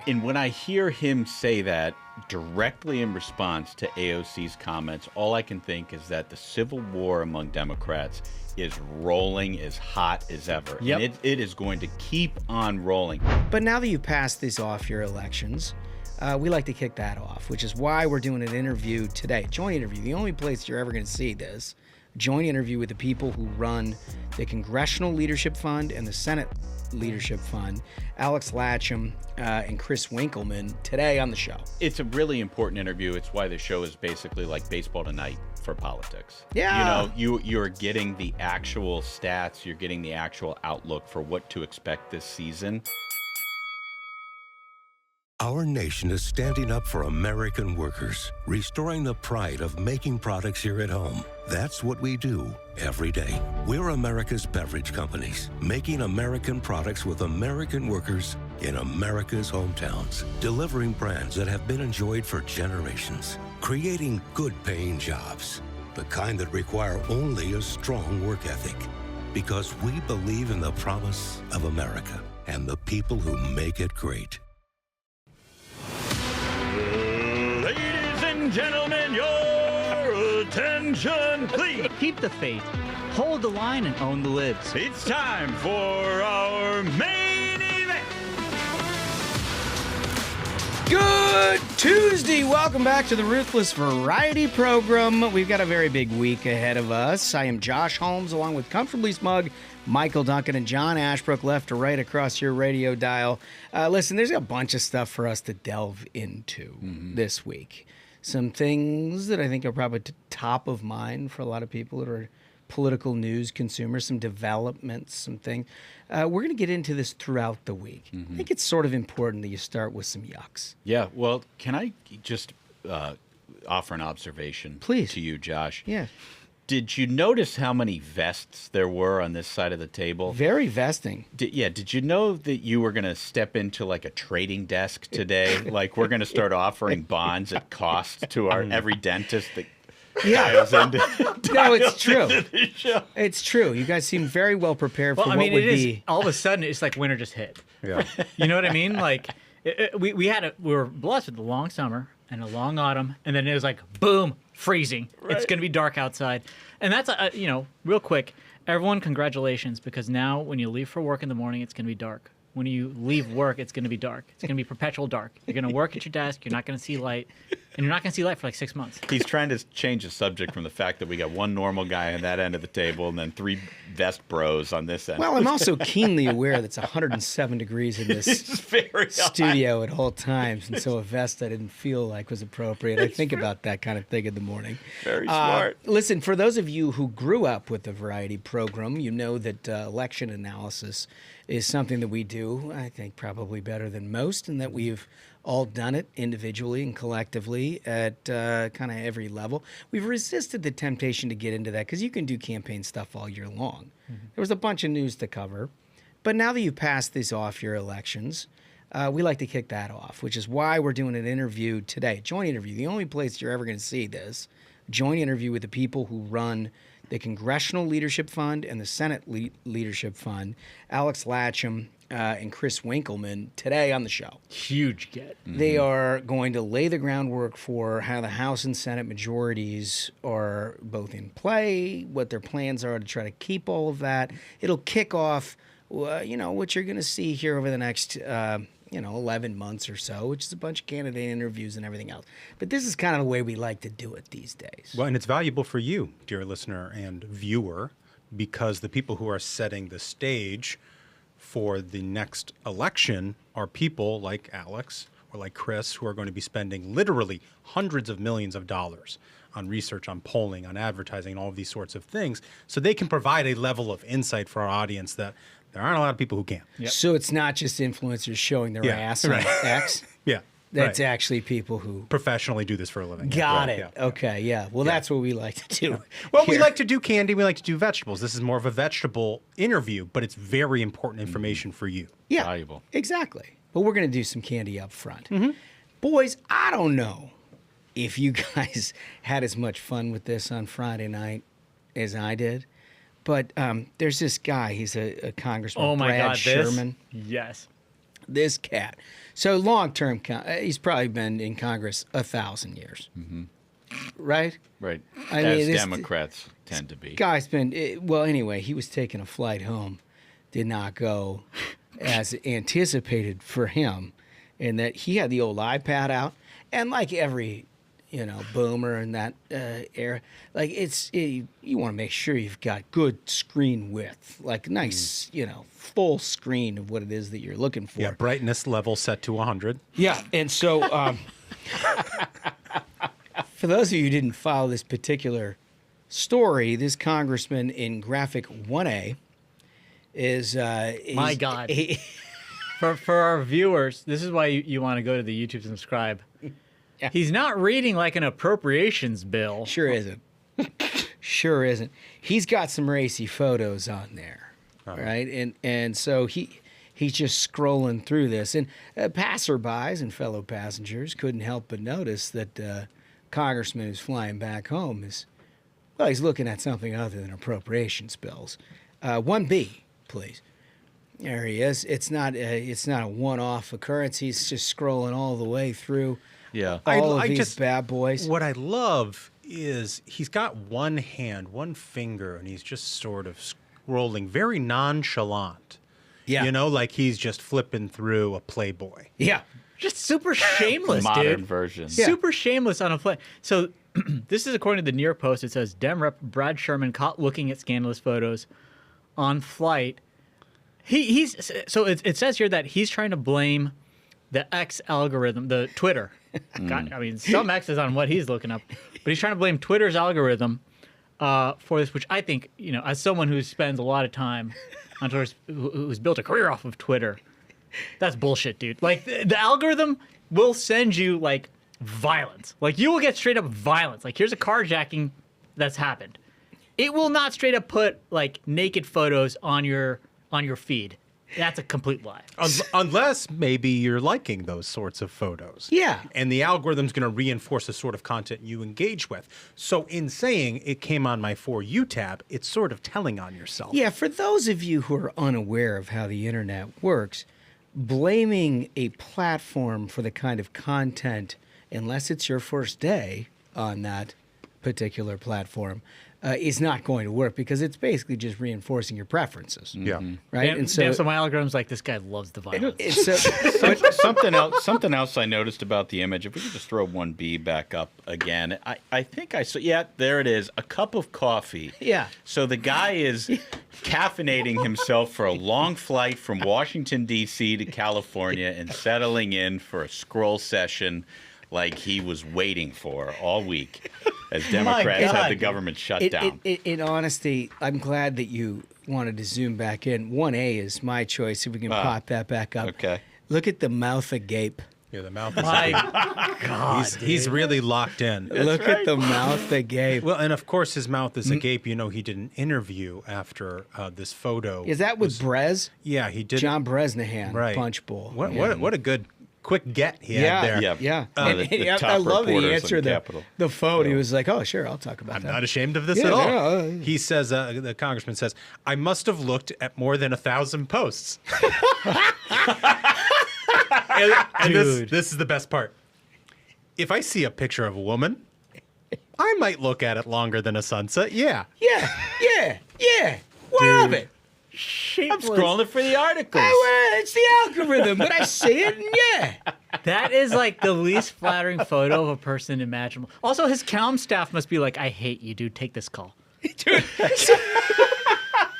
And when I hear him say that directly in response to AOC's comments, all I can think is that the civil war among Democrats is rolling as hot as ever. Yep. And it is going to keep on rolling. But now that you've passed these off-year elections, we like to kick that off, which is why we're doing an interview today. Joint interview, the only place you're ever going to see this. Joint interview with the people who run the Congressional Leadership Fund and the Senate Leadership Fund, Alex Latcham and Chris Winkelman, today on the show. It's a really important interview. It's why the show is basically like baseball tonight for politics. Yeah. You're getting the actual stats. You're getting the actual outlook for what to expect this season. Our nation is standing up for American workers, restoring the pride of making products here at home. That's what we do every day. We're America's beverage companies, making American products with American workers in America's hometowns, delivering brands that have been enjoyed for generations, creating good-paying jobs, the kind that require only a strong work ethic. Because we believe in the promise of America and the people who make it great. Ladies and gentlemen, your attention, please. Keep the faith, hold the line, and own the libs. It's time for our main event. Good Tuesday. Welcome back to the Ruthless Variety Program. We've got a very big week ahead of us. I am Josh Holmes, along with Comfortably Smug, Michael Duncan, and John Ashbrook, left to right across your radio dial. Listen, there's a bunch of stuff for us to delve into this week. Some things that I think are probably top of mind for a lot of people that are political news consumers, some developments, some things. We're going to get into this throughout the week. I think it's sort of important that you start with some yucks. Yeah, well, can I just offer an observation Please. to you, Josh? Yeah. Did you notice how many vests there were on this side of the table? Very vesting. Did you know that you were going to step into like a trading desk today? Like we're going to start offering bonds at cost to our every dentist that dials into No, it's true. the show. It's true. You guys seem very well prepared for Well, I what mean, would it is be. all of a sudden it's like winter just hit. Yeah. You know what I mean? Like we were blessed with a long summer and a long autumn, and then it was like boom, freezing. Right. It's gonna be dark outside, and that's real quick. Everyone, congratulations, because now when you leave for work in the morning, it's gonna be dark. When you leave work, it's gonna be dark. It's gonna be perpetual dark. You're gonna work at your desk. You're not gonna see light, and you're not gonna see light for like 6 months. He's trying to change the subject from the fact that we got one normal guy on that end of the table and then three vest bros on this end. Well, I'm also keenly aware that it's 107 degrees in this It's very hot. studio at all times, and so a vest I didn't feel like was appropriate. I think about that kind of thing in the morning. Very smart. Listen, for those of you who grew up with the Variety program, you know that election analysis is something that we do, I think, probably better than most, and that we've all done it individually and collectively at kind of every level. We've resisted the temptation to get into that because you can do campaign stuff all year long. There was a bunch of news to cover. But now that you've passed these off-year elections, we like to kick that off, which is why we're doing an interview today. Joint interview, the only place you're ever going to see this. Joint interview with the people who run the Congressional Leadership Fund and the Senate Leadership Fund, Alex Latcham and Chris Winkelman, today on the show. Huge get. They are going to lay the groundwork for how the House and Senate majorities are both in play, what their plans are to try to keep all of that. It'll kick off, what you're going to see here over the next 11 months or so, which is a bunch of candidate interviews and everything else. But this is kind of the way we like to do it these days. Well, and it's valuable for you, dear listener and viewer, because the people who are setting the stage for the next election are people like Alex or like Chris, who are going to be spending literally hundreds of millions of dollars on research, on polling, on advertising, and all of these sorts of things. So they can provide a level of insight for our audience that there aren't a lot of people who can. Yep. So it's not just influencers showing their ass on right. X. Yeah. That's right. actually people who Professionally do this for a living. got Right, it. yeah. Okay, yeah. Well, that's what we like to do. Well, we here. like to do candy. We like to do vegetables. This is more of a vegetable interview, but it's very important information for you. Yeah, Valuable. exactly. But we're going to do some candy up front. Boys, I don't know if you guys had as much fun with this on Friday night as I did, but there's this guy. He's a Congressman, Oh my Brad God, Sherman. this? Yes. this cat. So long-term, he's probably been in Congress 1,000 years. Right? Right. I As mean, this Democrats tend to be. Guy's been, well, anyway, he was taking a flight home, did not go as anticipated for him, in that he had the old iPad out, and like every, boomer in that era, like you want to make sure you've got good screen width, like nice, full screen of what it is that you're looking for. Yeah, brightness level set to 100. Yeah, and so for those of you who didn't follow this particular story, this congressman in graphic 1A is My God. For our viewers, this is why you want to go to the YouTube and subscribe. Yeah. He's not reading like an appropriations bill. Sure isn't. Sure isn't. He's got some racy photos on there, right? And so he's just scrolling through this, and passerbys and fellow passengers couldn't help but notice that Congressman who's flying back home he's looking at something other than appropriations bills. 1B, please. There he is. It's not a one-off occurrence. He's just scrolling all the way through. Yeah. All of these bad boys. What I love is he's got one hand, one finger, and he's just sort of scrolling very nonchalant. Yeah. Like he's just flipping through a Playboy. Yeah. Just super shameless, Modern dude. version. Yeah. Super shameless on a play. So this is according to the New York Post. It says Dem Rep Brad Sherman caught looking at scandalous photos on flight. So it says here that he's trying to blame the X algorithm, the Twitter. God, I mean, some X is on what he's looking up, but he's trying to blame Twitter's algorithm for this, which I think, as someone who spends a lot of time on Twitter, who's built a career off of Twitter, that's bullshit, dude. Like, the algorithm will send you, like, violence. Like, you will get straight up violence. Like, here's a carjacking that's happened. It will not straight up put, like, naked photos on your feed. That's a complete lie. Unless maybe you're liking those sorts of photos. Yeah. And the algorithm's going to reinforce the sort of content you engage with. So in saying it came on my For You tab, it's sort of telling on yourself. Yeah, for those of you who are unaware of how the internet works, blaming a platform for the kind of content, unless it's your first day on that particular platform, is not going to work, because it's basically just reinforcing your preferences. Yeah. Right? And so my algorithm's like, this guy loves the violence. Something else I noticed about the image, if we could just throw 1B back up again. I think I saw, there it is, a cup of coffee. Yeah. So the guy is caffeinating himself for a long flight from Washington, D.C. to California and settling in for a scroll session like he was waiting for all week as Democrats had the government shut down. In honesty, I'm glad that you wanted to zoom back in. 1A is my choice, if we can pop that back up. Okay. Look at the mouth agape. Yeah, the mouth is My God, he's really locked in. Look at the mouth agape. Well, and of course his mouth is agape. He did an interview after this photo. Is that with Brez? Yeah, he did. John Bresnahan, Right. Punch Bowl. What a good quick get he had there. Yeah. The I top love that he reporters answered on Capitol. the phone. He was like, oh, sure, I'll talk about I'm that. not ashamed of this Yeah, at all. no, He says, the congressman says, I must have looked at more than 1,000 posts. and this is the best part. If I see a picture of a woman, I might look at it longer than a sunset. Yeah. Yeah. What of it? I'm scrolling for the articles. It's the algorithm, but I see it, and yeah. That is like the least flattering photo of a person imaginable. Also, his comm staff must be like, I hate you, dude. Take this call.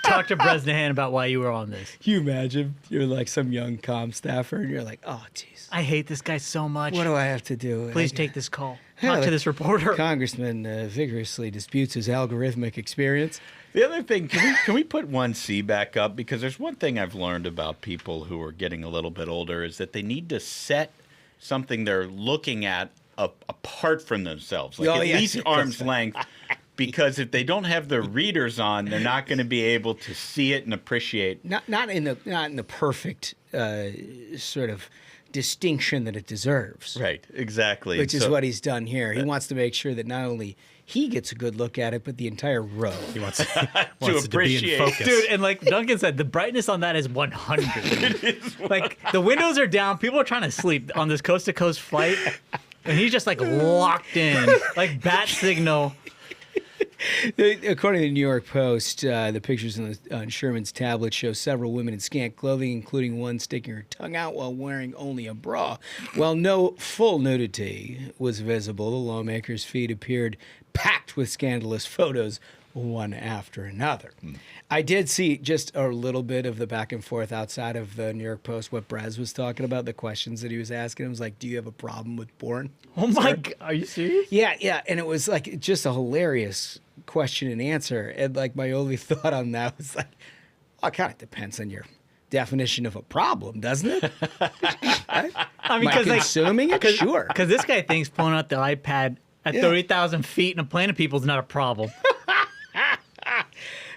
Talk to Bresnahan about why you were on this. Can you imagine? You're like some young comm staffer, and you're like, oh, jeez. I hate this guy so much. What do I have to do? Please take this call. Yeah, Talk to this reporter. Congressman vigorously disputes his algorithmic experience. The other thing, can we put 1C back up? Because there's one thing I've learned about people who are getting a little bit older is that they need to set something they're looking at apart from themselves, like at least arm's length. Because if they don't have their readers on, they're not going to be able to see it and appreciate. Not in the perfect sort of distinction that it deserves. Right, exactly. Which is what he's done here. He wants to make sure that not only he gets a good look at it, but the entire row. He wants it to be in focus. Dude, and like Duncan said, the brightness on that is 100. It is like the windows are down. People are trying to sleep on this coast-to-coast flight, and he's just like locked in, like bat signal. According to the New York Post, the pictures on Sherman's tablet show several women in scant clothing, including one sticking her tongue out while wearing only a bra. While no full nudity was visible, the lawmaker's feed appeared packed with scandalous photos, one after another. I did see just a little bit of the back and forth outside of the New York Post, what Perez was talking about, the questions that he was asking him. Was like, do you have a problem with porn? Oh my God, are you serious? Yeah. And it was like just a hilarious question and answer. And like my only thought on that was like, well, it kind of depends on your definition of a problem, doesn't it? I mean, because consuming it, sure. Because this guy thinks pulling out the iPad at 30,000 feet in a plane of people is not a problem.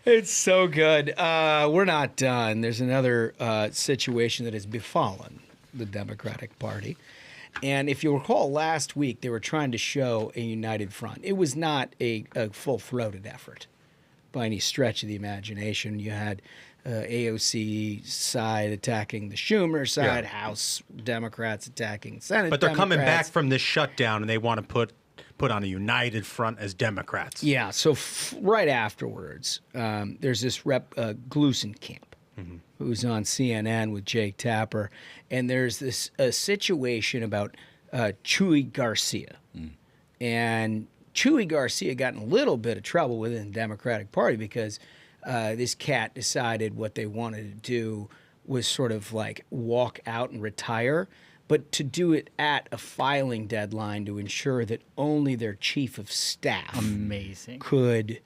It's so good. We're not done. There's another situation that has befallen the Democratic Party. And if you recall, last week they were trying to show a united front. It was not a full-throated effort by any stretch of the imagination. You had AOC side attacking the Schumer side, House Democrats attacking Senate But they're Democrats. coming back from this shutdown, and they want to put on a united front as Democrats. Yeah, so right afterwards, there's this rep, Gluesenkamp, who's on CNN with Jake Tapper, and there's this situation about Chuy Garcia. And Chuy Garcia got in a little bit of trouble within the Democratic Party because this cat decided what they wanted to do was sort of like walk out and retire, but to do it at a filing deadline to ensure that only their chief of staff could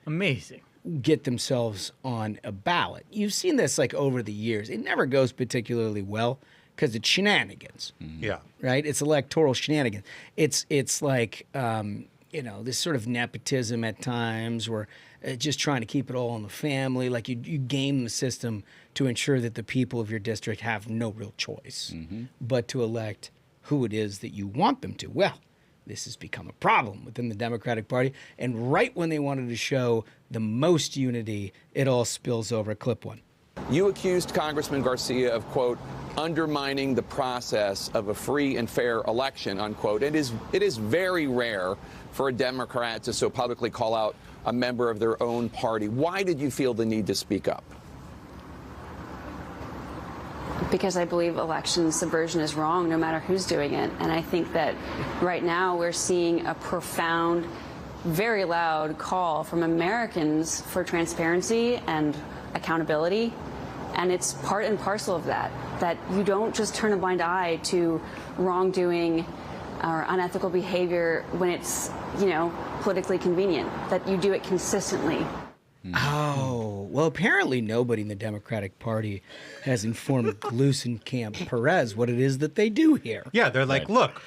get themselves on a ballot. You've seen this like over the years. It never goes particularly well because it's shenanigans. Yeah. Right? It's electoral shenanigans. It's like, this sort of nepotism at times or just trying to keep it all in the family. Like you game the system to ensure that the people of your district have no real choice but to elect who it is that you want them to. Well, this has become a problem within the Democratic Party. And right when they wanted to show the most unity, it all spills over. Clip one. You accused Congressman Garcia of, quote, undermining the process of a free and fair election, unquote. It is very rare for a Democrat to so publicly call out a member of their own party. Why did you feel the need to speak up? Because I believe election subversion is wrong no matter who's doing it. And I think that right now we're seeing a profound, very loud call from Americans for transparency and accountability. And it's part and parcel of that you don't just turn a blind eye to wrongdoing or unethical behavior when it's, politically convenient, that you do it consistently. Oh, well, apparently nobody in the Democratic Party has informed Gluesenkamp Perez what it is that they do here. Yeah, they're like, look,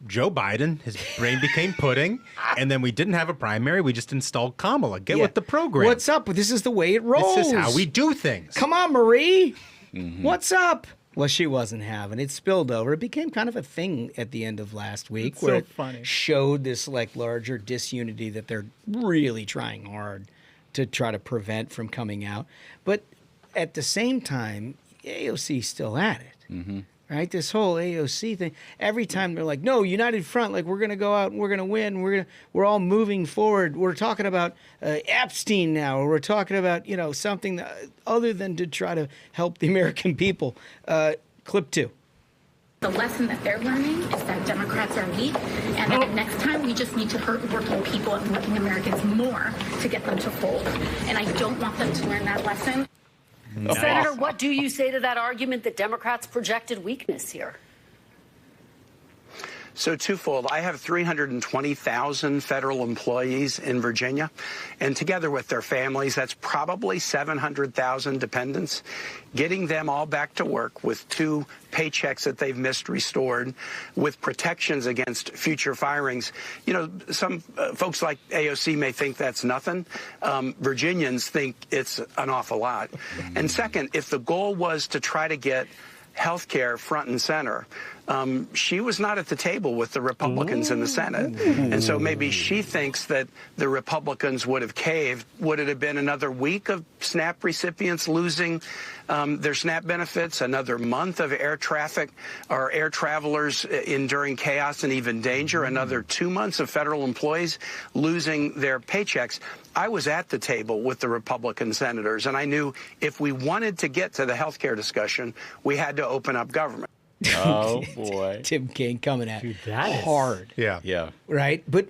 Joe Biden, his brain became pudding, and then we didn't have a primary. We just installed Kamala. Get with the program. What's up? This is the way it rolls. This is how we do things. Come on, Marie. What's up? Well, she wasn't having it. Spilled over. It became kind of a thing at the end of last week It's where so funny. It showed this like larger disunity that they're really trying hard to try to prevent from coming out. But at the same time, AOC's still at it. Right? This whole AOC thing, every time they're like, no, united front, like we're going to go out and we're going to win. We're all moving forward. We're talking about Epstein now, or we're talking about, something that, other than to try to help the American people. Clip two. The lesson that they're learning is that Democrats are weak, and that next time we just need to hurt working people and working Americans more to get them to fold. And I don't want them to learn that lesson. No. Senator, what do you say to that argument that Democrats projected weakness here? So twofold. I have 320,000 federal employees in Virginia, and together with their families, that's probably 700,000 dependents. Getting them all back to work with 2 paychecks that they've missed restored, with protections against future firings. Some folks like AOC may think that's nothing. Virginians think it's an awful lot. And second, if the goal was to try to get health care front and center, she was not at the table with the Republicans in the Senate. And so maybe she thinks that the Republicans would have caved. Would it have been another week of SNAP recipients losing their SNAP benefits, another month of air traffic or air travelers enduring chaos and even danger, another 2 months of federal employees losing their paychecks? I was at the table with the Republican senators, and I knew if we wanted to get to the health care discussion, we had to open up government. Oh, boy. Tim Kaine coming at Dude, that is- hard. Yeah. Right? But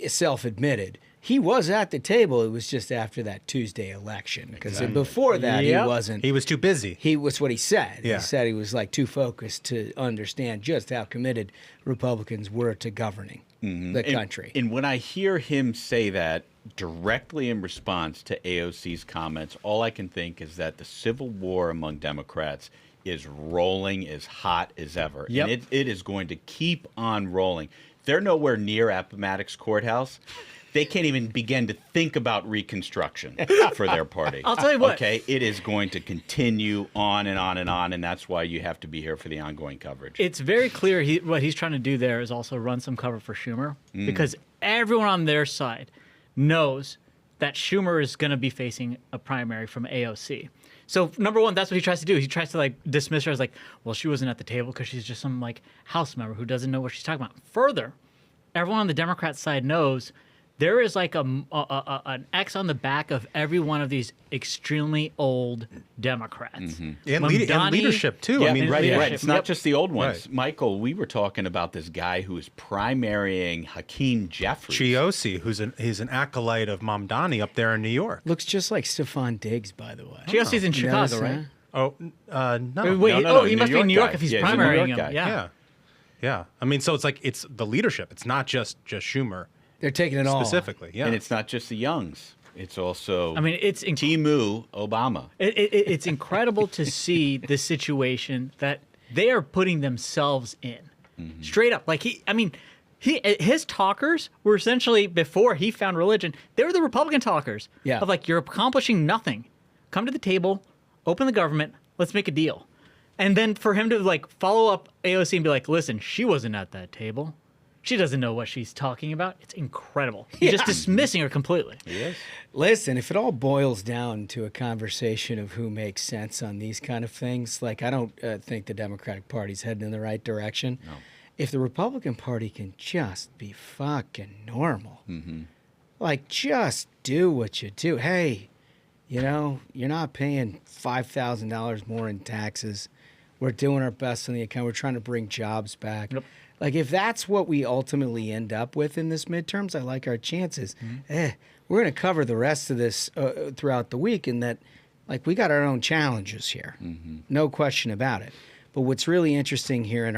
self-admitted. He was at the table. It was just after that Tuesday election. Because before that, Yep. he wasn't. He was too busy. He was what he said. Yeah. He said he was like too focused to understand just how committed Republicans were to governing the country. And when I hear him say that directly in response to AOC's comments, all I can think is that the civil war among Democrats is rolling as hot as ever. Yep. And it is going to keep on rolling. They're nowhere near Appomattox Courthouse. They can't even begin to think about reconstruction for their party. I'll tell you what. Okay, it is going to continue on and on and on, and that's why you have to be here for the ongoing coverage. It's very clear what he's trying to do there is also run some cover for Schumer, because everyone on their side knows that Schumer is going to be facing a primary from AOC. So number one, that's what he tries to do. He tries to like dismiss her as like, well, she wasn't at the table because she's just some like House member who doesn't know what she's talking about. Further, everyone on the Democrat side knows there is like an X on the back of every one of these extremely old Democrats. And Mamdani- leadership, too. Yeah, I mean, right. leadership. It's not Yep. just the old ones. Right. Michael, we were talking about this guy who is primarying Hakeem Jeffries. Chiosi, he's an acolyte of Mamdani up there in New York. Looks just like Stephon Diggs, by the way. Chiosi's in You notice Chicago, that? right? No. Wait, no, he New must be in New York York guy. if he's Yeah, he's a New primarying York him. guy. Yeah. Yeah. I mean, so it's like it's the leadership. It's not just Schumer They're taking it all. specifically. Yeah. And it's not just the Youngs. It's also I mean, it's Timu Obama. It's incredible to see the situation that they are putting themselves in. Straight up. Like his talkers were essentially, before he found religion, they were the Republican talkers. Yeah. Of like, you're accomplishing nothing. Come to the table, open the government, let's make a deal. And then for him to like follow up AOC and be like, listen, she wasn't at that table. She doesn't know what she's talking about. It's incredible. He's just dismissing her completely. Yes. Listen, if it all boils down to a conversation of who makes sense on these kind of things, like I don't think the Democratic Party's heading in the right direction. No. If the Republican Party can just be fucking normal, like just do what you do. Hey, you know, you're not paying $5,000 more in taxes. We're doing our best on the account. We're trying to bring jobs back. Yep. Like, if that's what we ultimately end up with in this midterms, I like our chances. We're going to cover the rest of this throughout the week, in that, like, we got our own challenges here. No question about it. But what's really interesting here in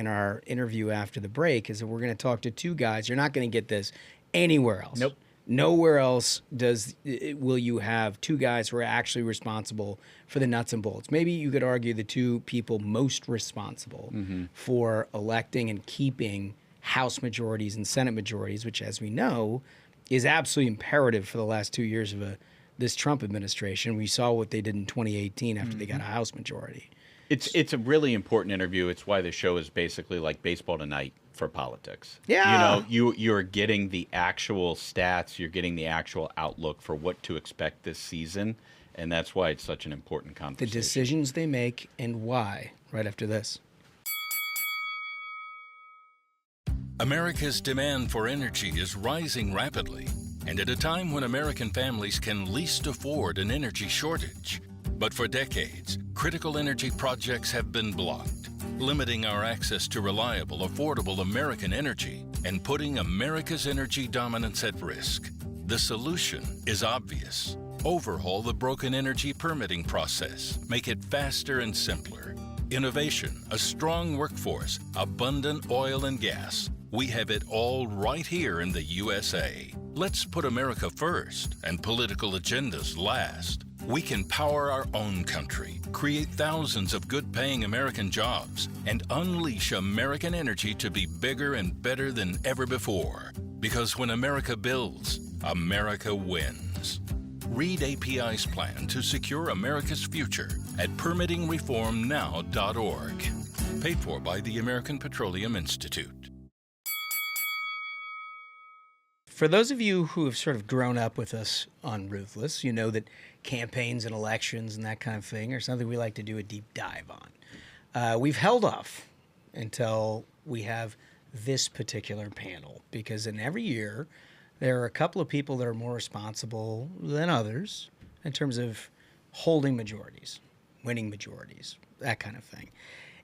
our interview after the break is that we're going to talk to two guys. You're not going to get this anywhere else. Nope. Nowhere else will you have two guys who are actually responsible for the nuts and bolts. Maybe you could argue the two people most responsible for electing and keeping House majorities and Senate majorities, which, as we know, is absolutely imperative for the last 2 years of this Trump administration. We saw what they did in 2018 after they got a House majority. It's a really important interview. It's why the show is basically like Baseball Tonight for politics. Yeah. You know, you're getting the actual stats, you're getting the actual outlook for what to expect this season, and that's why it's such an important The conversation. decisions they make and why, right after this. America's demand for energy is rising rapidly, and at a time when American families can least afford an energy shortage. But for decades, critical energy projects have been blocked, limiting our access to reliable, affordable American energy and putting America's energy dominance at risk. The solution is obvious. Overhaul the broken energy permitting process. Make it faster and simpler. Innovation, a strong workforce, abundant oil and gas. We have it all right here in the USA. Let's put America first and political agendas last. We can power our own country, create thousands of good-paying American jobs, and unleash American energy to be bigger and better than ever before. Because when America builds, America wins. Read API's plan to secure America's future at permittingreformnow.org. Paid for by the American Petroleum Institute. For those of you who have sort of grown up with us on Ruthless, you know that campaigns and elections and that kind of thing are something we like to do a deep dive on. We've held off until we have this particular panel because in every year there are a couple of people that are more responsible than others in terms of holding majorities, winning majorities, that kind of thing.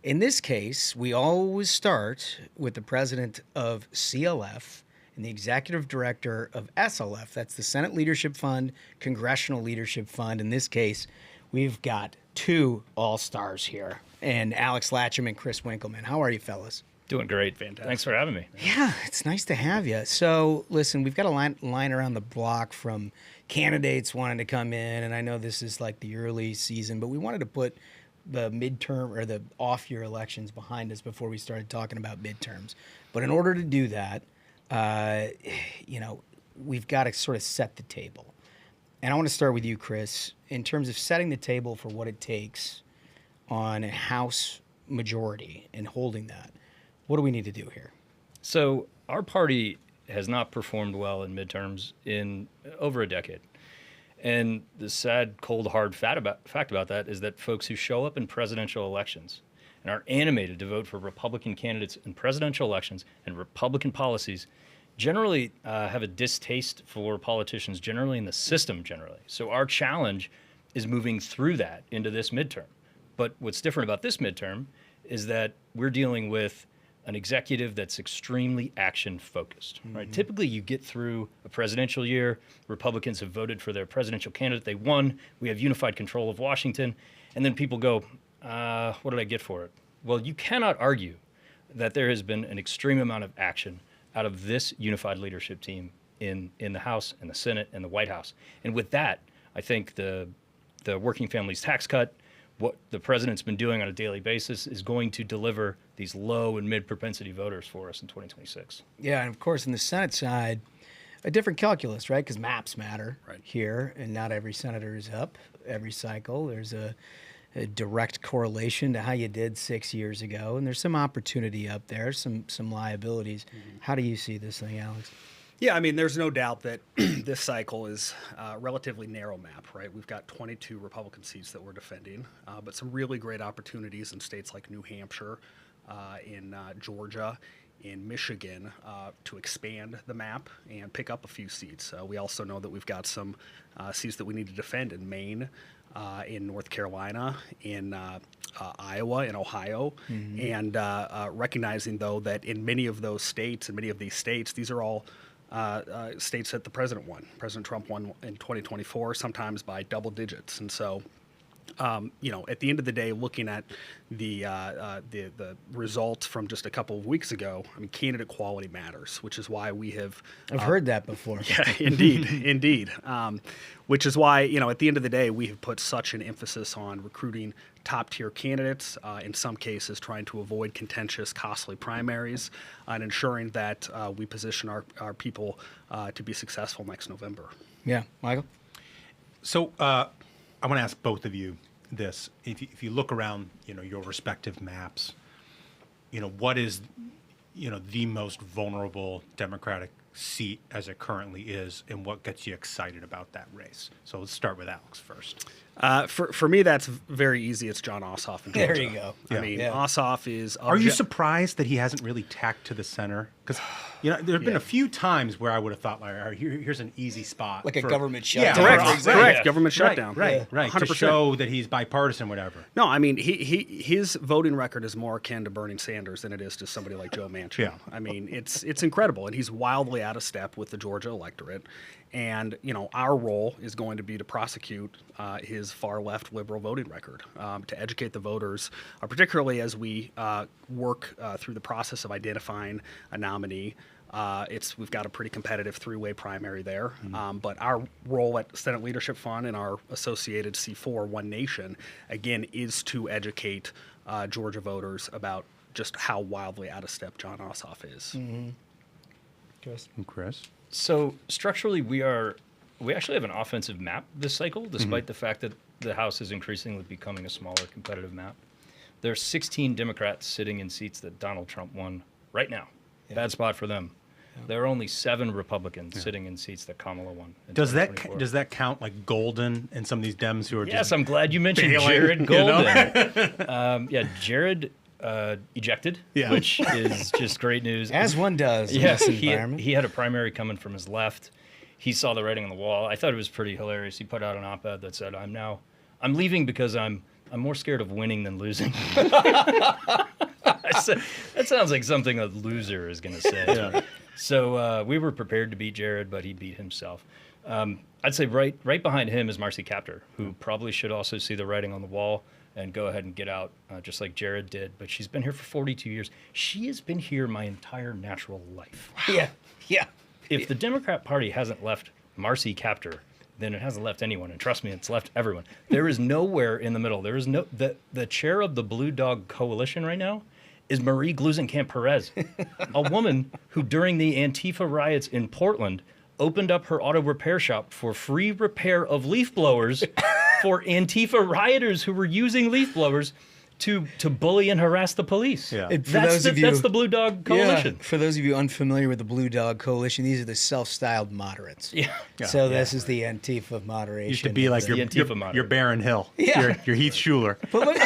In this case, we always start with the president of CLF and the executive director of SLF. That's the Senate Leadership Fund, Congressional Leadership Fund. In this case, we've got two all-stars here, and Alex Latcham and Chris Winkelman. How are you, fellas? Doing great. Fantastic. Thanks for having me. Yeah, it's nice to have you. So, listen, we've got a line around the block from candidates wanting to come in, and I know this is like the early season, but we wanted to put the midterm or the off-year elections behind us before we started talking about midterms. But in order to do that, we've got to sort of set the table. And I want to start with you, Chris, in terms of setting the table for what it takes on a House majority and holding that. What do we need to do here? So our party has not performed well in midterms in over a decade. And the sad, cold, hard fact about that is that folks who show up in presidential elections and are animated to vote for Republican candidates in presidential elections and Republican policies generally have a distaste for politicians generally and the system generally. So our challenge is moving through that into this midterm. But what's different about this midterm is that we're dealing with an executive that's extremely action-focused, right? Typically, you get through a presidential year, Republicans have voted for their presidential candidate, they won, we have unified control of Washington, and then people go, what did I get for it? Well, you cannot argue that there has been an extreme amount of action out of this unified leadership team in the House and the Senate and the White House. And with that, I think the working families tax cut, what the president's been doing on a daily basis is going to deliver these low and mid-propensity voters for us in 2026. Yeah, and of course, on the Senate side, a different calculus, right? Because maps matter here, and not every senator is up every cycle. There's a direct correlation to how you did 6 years ago, and there's some opportunity up there, some liabilities. How do you see this thing, Alex? Yeah, I mean, there's no doubt that this cycle is a relatively narrow map, right? We've got 22 Republican seats that we're defending, but some really great opportunities in states like New Hampshire, in Georgia, in Michigan, to expand the map and pick up a few seats. We also know that we've got some seats that we need to defend in Maine, in North Carolina, in Iowa, and Ohio, and recognizing, though, that in many of those states, in many of these states, these are all states that the president won. President Trump won in 2024, sometimes by double digits. And so, at the end of the day, looking at the results from just a couple of weeks ago, I mean, candidate quality matters, which is why we have... I've heard that before. Yeah, indeed. Which is why, at the end of the day, we have put such an emphasis on recruiting top-tier candidates, in some cases trying to avoid contentious, costly primaries, and ensuring that we position our people to be successful next November. Yeah. Michael? So I want to ask both of you this. If you look around, your respective maps, what is, the most vulnerable Democratic seat as it currently is, and what gets you excited about that race? So let's start with Alex first. For me, that's very easy. It's John Ossoff in Georgia. There you go. I mean, Ossoff is... Are you surprised that he hasn't really tacked to the center? Because, there have been a few times where I would have thought, like, all right, here's an easy spot. Like a government shutdown. Correct. Yeah. Government shutdown. Right. 100%. To show that he's bipartisan, whatever. No, I mean, his voting record is more akin to Bernie Sanders than it is to somebody like Joe Manchin. Yeah. I mean, it's incredible, and he's wildly out of step with the Georgia electorate. And, our role is going to be to prosecute his far-left liberal voting record, to educate the voters, particularly as we work through the process of identifying a nominee. We've got a pretty competitive three-way primary there. But our role at Senate Leadership Fund and our associated C4, One Nation, again, is to educate Georgia voters about just how wildly out of step John Ossoff is. Chris? So structurally, we actually have an offensive map this cycle, despite the fact that the House is increasingly becoming a smaller competitive map. There are 16 Democrats sitting in seats that Donald Trump won right now. Bad spot for them. There are only 7 Republicans sitting in seats that Kamala won. Does that count like Golden and some of these Dems who are just I'm glad you mentioned bailing, Jared Golden. Jared ejected, which is just great news. As one does in this environment. He had a primary coming from his left. He saw the writing on the wall. I thought it was pretty hilarious. He put out an op-ed that said, I'm leaving because I'm more scared of winning than losing. That sounds like something a loser is going to say. Yeah. So we were prepared to beat Jared, but he beat himself. I'd say right behind him is Marcy Kaptur, who probably should also see the writing on the wall and go ahead and get out, just like Jared did. But she's been here for 42 years. She has been here my entire natural life. Wow. Yeah. If the Democrat Party hasn't left Marcy Kaptur, then it hasn't left anyone. And trust me, it's left everyone. There is nowhere in the middle. There is the chair of the Blue Dog Coalition right now is Marie Gluesenkamp Perez, a woman who during the Antifa riots in Portland opened up her auto repair shop for free repair of leaf blowers for Antifa rioters who were using leaf blowers to bully and harass the police. Yeah. That's the Blue Dog Coalition. Yeah, for those of you unfamiliar with the Blue Dog Coalition, these are the self-styled moderates. Yeah. So this is the Antifa of moderation. Used to be like your Barron Hill, your Heath Schuler. But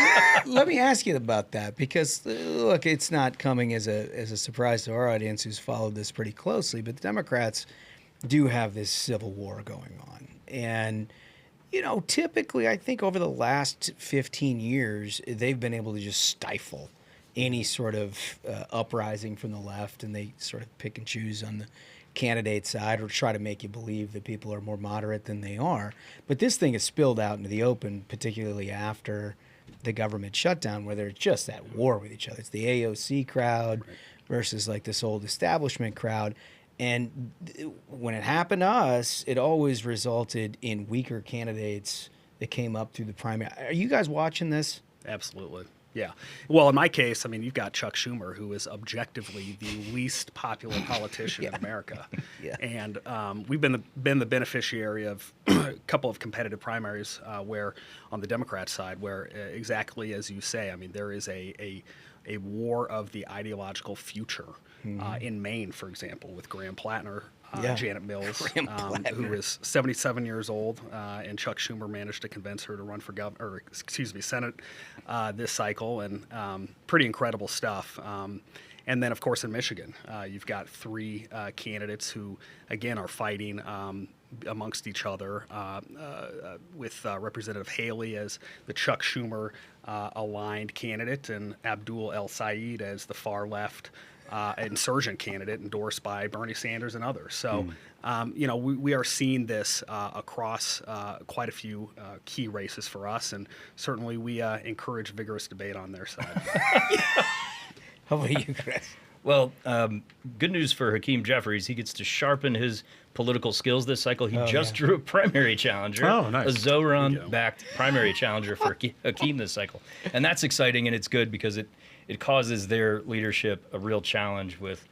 let me ask you about that, because look, it's not coming as a surprise to our audience who's followed this pretty closely, but the Democrats do have this civil war going on. And typically, I think over the last 15 years, they've been able to just stifle any sort of uprising from the left, and they sort of pick and choose on the candidate side or try to make you believe that people are more moderate than they are. But this thing has spilled out into the open, particularly after the government shutdown, where there's just that war with each other. It's the AOC crowd versus like this old establishment crowd. And when it happened to us, it always resulted in weaker candidates that came up through the primary. Are you guys watching this? Absolutely. Yeah. Well, in my case, I mean, you've got Chuck Schumer, who is objectively the least popular politician in America. And we've been the beneficiary of a couple of competitive primaries where, on the Democrat side, where exactly as you say, I mean, there is a war of the ideological future. In Maine, for example, with Graham Plattner, Janet Mills, who is 77 years old, and Chuck Schumer managed to convince her to run for Senate this cycle, and pretty incredible stuff. And then, of course, in Michigan, you've got 3 candidates who, again, are fighting amongst each other, with Representative Haley as the Chuck Schumer aligned candidate and Abdul El Sayed as the far left insurgent candidate endorsed by Bernie Sanders and others. So, we are seeing this across quite a few key races for us, and certainly we encourage vigorous debate on their side. How about you, Chris? Well, good news for Hakeem Jeffries. He gets to sharpen his political skills this cycle. He just drew a primary challenger, a Zoran-backed primary challenger for Hakeem this cycle. And that's exciting, and it's good because it causes their leadership a real challenge with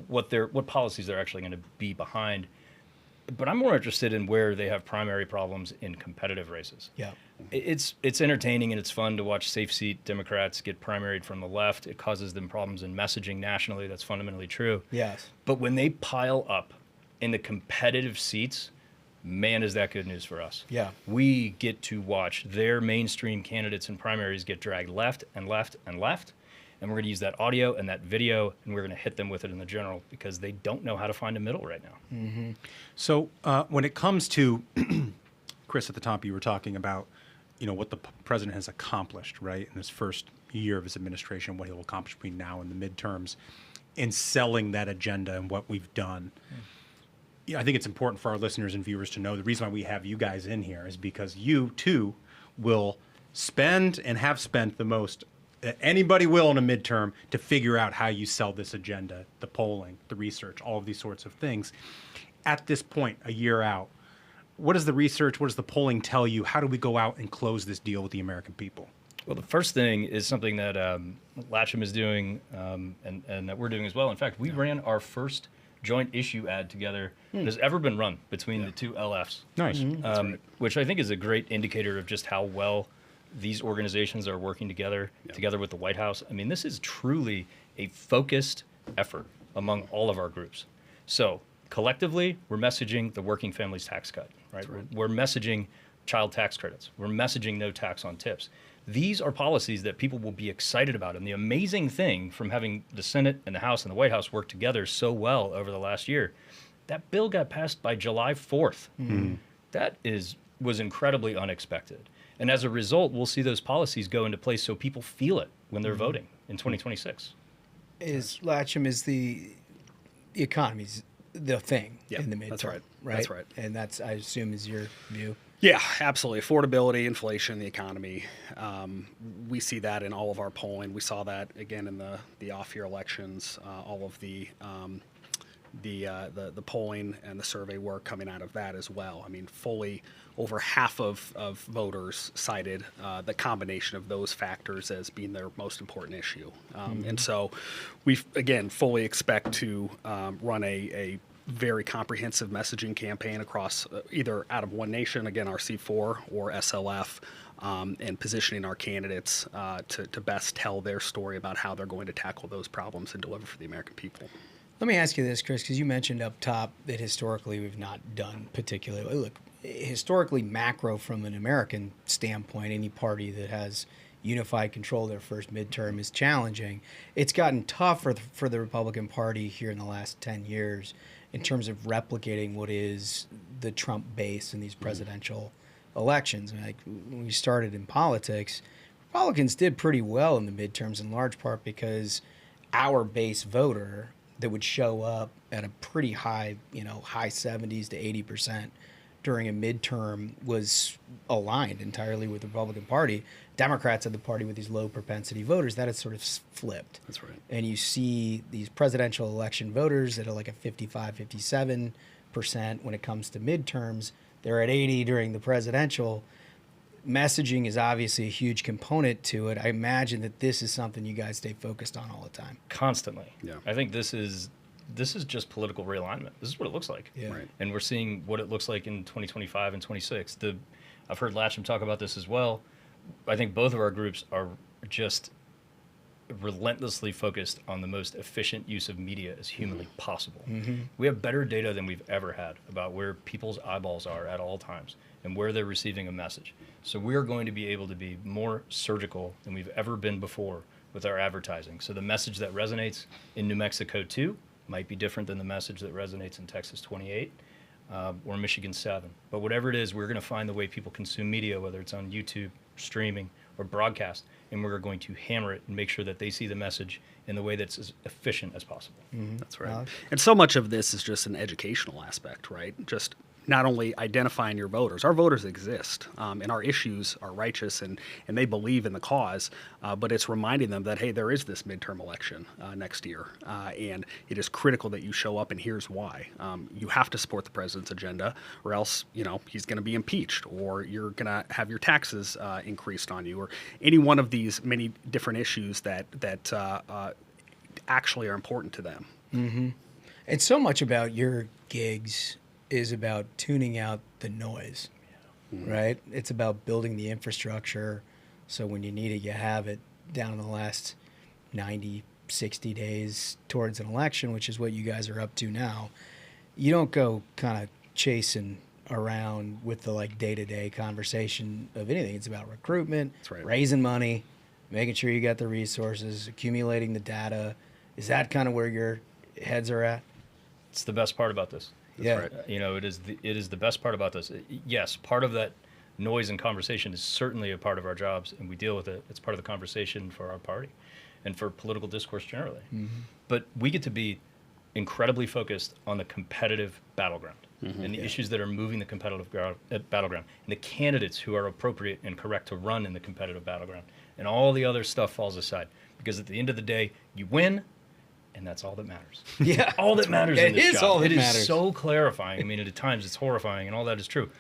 what policies they're actually going to be behind. But I'm more interested in where they have primary problems in competitive races. Yeah. It's entertaining and it's fun to watch safe seat Democrats get primaried from the left. It causes them problems in messaging nationally. That's fundamentally true. Yes. But when they pile up in the competitive seats, man, is that good news for us. Yeah. We get to watch their mainstream candidates in primaries get dragged left and left and left. And we're going to use that audio and that video, and we're going to hit them with it in the general because they don't know how to find a middle right now. Mm-hmm. So when it comes to, Chris, at the top, you were talking about, what the president has accomplished, right, in this first year of his administration, what he'll accomplish between now and the midterms, in selling that agenda and what we've done. I think it's important for our listeners and viewers to know the reason why we have you guys in here is because you, too, will spend and have spent the most that anybody will in a midterm to figure out how you sell this agenda, the polling, the research, all of these sorts of things. At this point, a year out, what does the research, what does the polling tell you? How do we go out and close this deal with the American people? Well, the first thing is something that Latcham is doing and that we're doing as well. In fact, we ran our first joint issue ad together that has ever been run between the two LFs. Nice. Which I think is a great indicator of just how well these organizations are working together with the White House. I mean, this is truly a focused effort among all of our groups. So collectively, we're messaging the working families tax cut, right? We're messaging child tax credits. We're messaging no tax on tips. These are policies that people will be excited about. And the amazing thing from having the Senate and the House and the White House work together so well over the last year, that bill got passed by July 4th. That was incredibly unexpected. And as a result, we'll see those policies go into place so people feel it when they're voting in 2026. Latcham, is the economy's the thing in the midterm, that's right. right? That's right. And that's, I assume, is your view. Yeah, absolutely. Affordability, inflation, the economy. We see that in all of our polling. We saw that again in the off-year elections. All of the polling and the survey work coming out of that as well. I mean, fully over half of voters cited the combination of those factors as being their most important issue. And so we, again, fully expect to run a very comprehensive messaging campaign across either out of One Nation, again, RC4, or SLF, and positioning our candidates to best tell their story about how they're going to tackle those problems and deliver for the American people. Let me ask you this, Chris, because you mentioned up top that historically we've not done particularly. Look, historically, macro from an American standpoint, any party that has unified control of their first midterm is challenging. It's gotten tougher for the Republican Party here in the last 10 years in terms of replicating what is the Trump base in these presidential elections. And like when we started in politics, Republicans did pretty well in the midterms in large part because our base voter that would show up at a pretty high, high 70s to 80% during a midterm was aligned entirely with the Republican Party. Democrats had the party with these low propensity voters. That has sort of flipped. That's right. And you see these presidential election voters that are like a 55, 57% when it comes to midterms. They're at 80 during the presidential. Messaging is obviously a huge component to it. I imagine that this is something you guys stay focused on all the time. Constantly. Yeah. I think this is just political realignment. This is what it looks like. Yeah. Right. And we're seeing what it looks like in 2025 and 26. I've heard Latcham talk about this as well. I think both of our groups are just relentlessly focused on the most efficient use of media as humanly possible. We have better data than we've ever had about where people's eyeballs are at all times and where they're receiving a message. So we're going to be able to be more surgical than we've ever been before with our advertising. So the message that resonates in New Mexico 2 might be different than the message that resonates in Texas 28 or Michigan 7. But whatever it is, we're going to find the way people consume media, whether it's on YouTube, streaming, or broadcast, and we're going to hammer it and make sure that they see the message in the way that's as efficient as possible. That's right. And so much of this is just an educational aspect, right? Just not only identifying your voters. Our voters exist, and our issues are righteous, and they believe in the cause, but it's reminding them that, hey, there is this midterm election next year, and it is critical that you show up, and here's why. You have to support the president's agenda, or else, he's going to be impeached, or you're going to have your taxes increased on you, or any one of these many different issues that actually are important to them. And so much about your gigs is about tuning out the noise, right? It's about building the infrastructure so when you need it, you have it down in the last 90, 60 days towards an election, which is what you guys are up to now. You don't go kind of chasing around with the day-to-day conversation of anything. It's about recruitment, raising money, making sure you got the resources, accumulating the data. Is that kind of where your heads are at? It's the best part about this. Right. It is the best part about this. Yes, part of that noise and conversation is certainly a part of our jobs, and we deal with it. It's part of the conversation for our party and for political discourse generally. But we get to be incredibly focused on the competitive battleground and the issues that are moving the competitive battleground and the candidates who are appropriate and correct to run in the competitive battleground. And all the other stuff falls aside because at the end of the day, you win. And that's all that matters. Yeah. All that matters in this job. It is all that matters. It is so clarifying. I mean, at times it's horrifying and all that is true.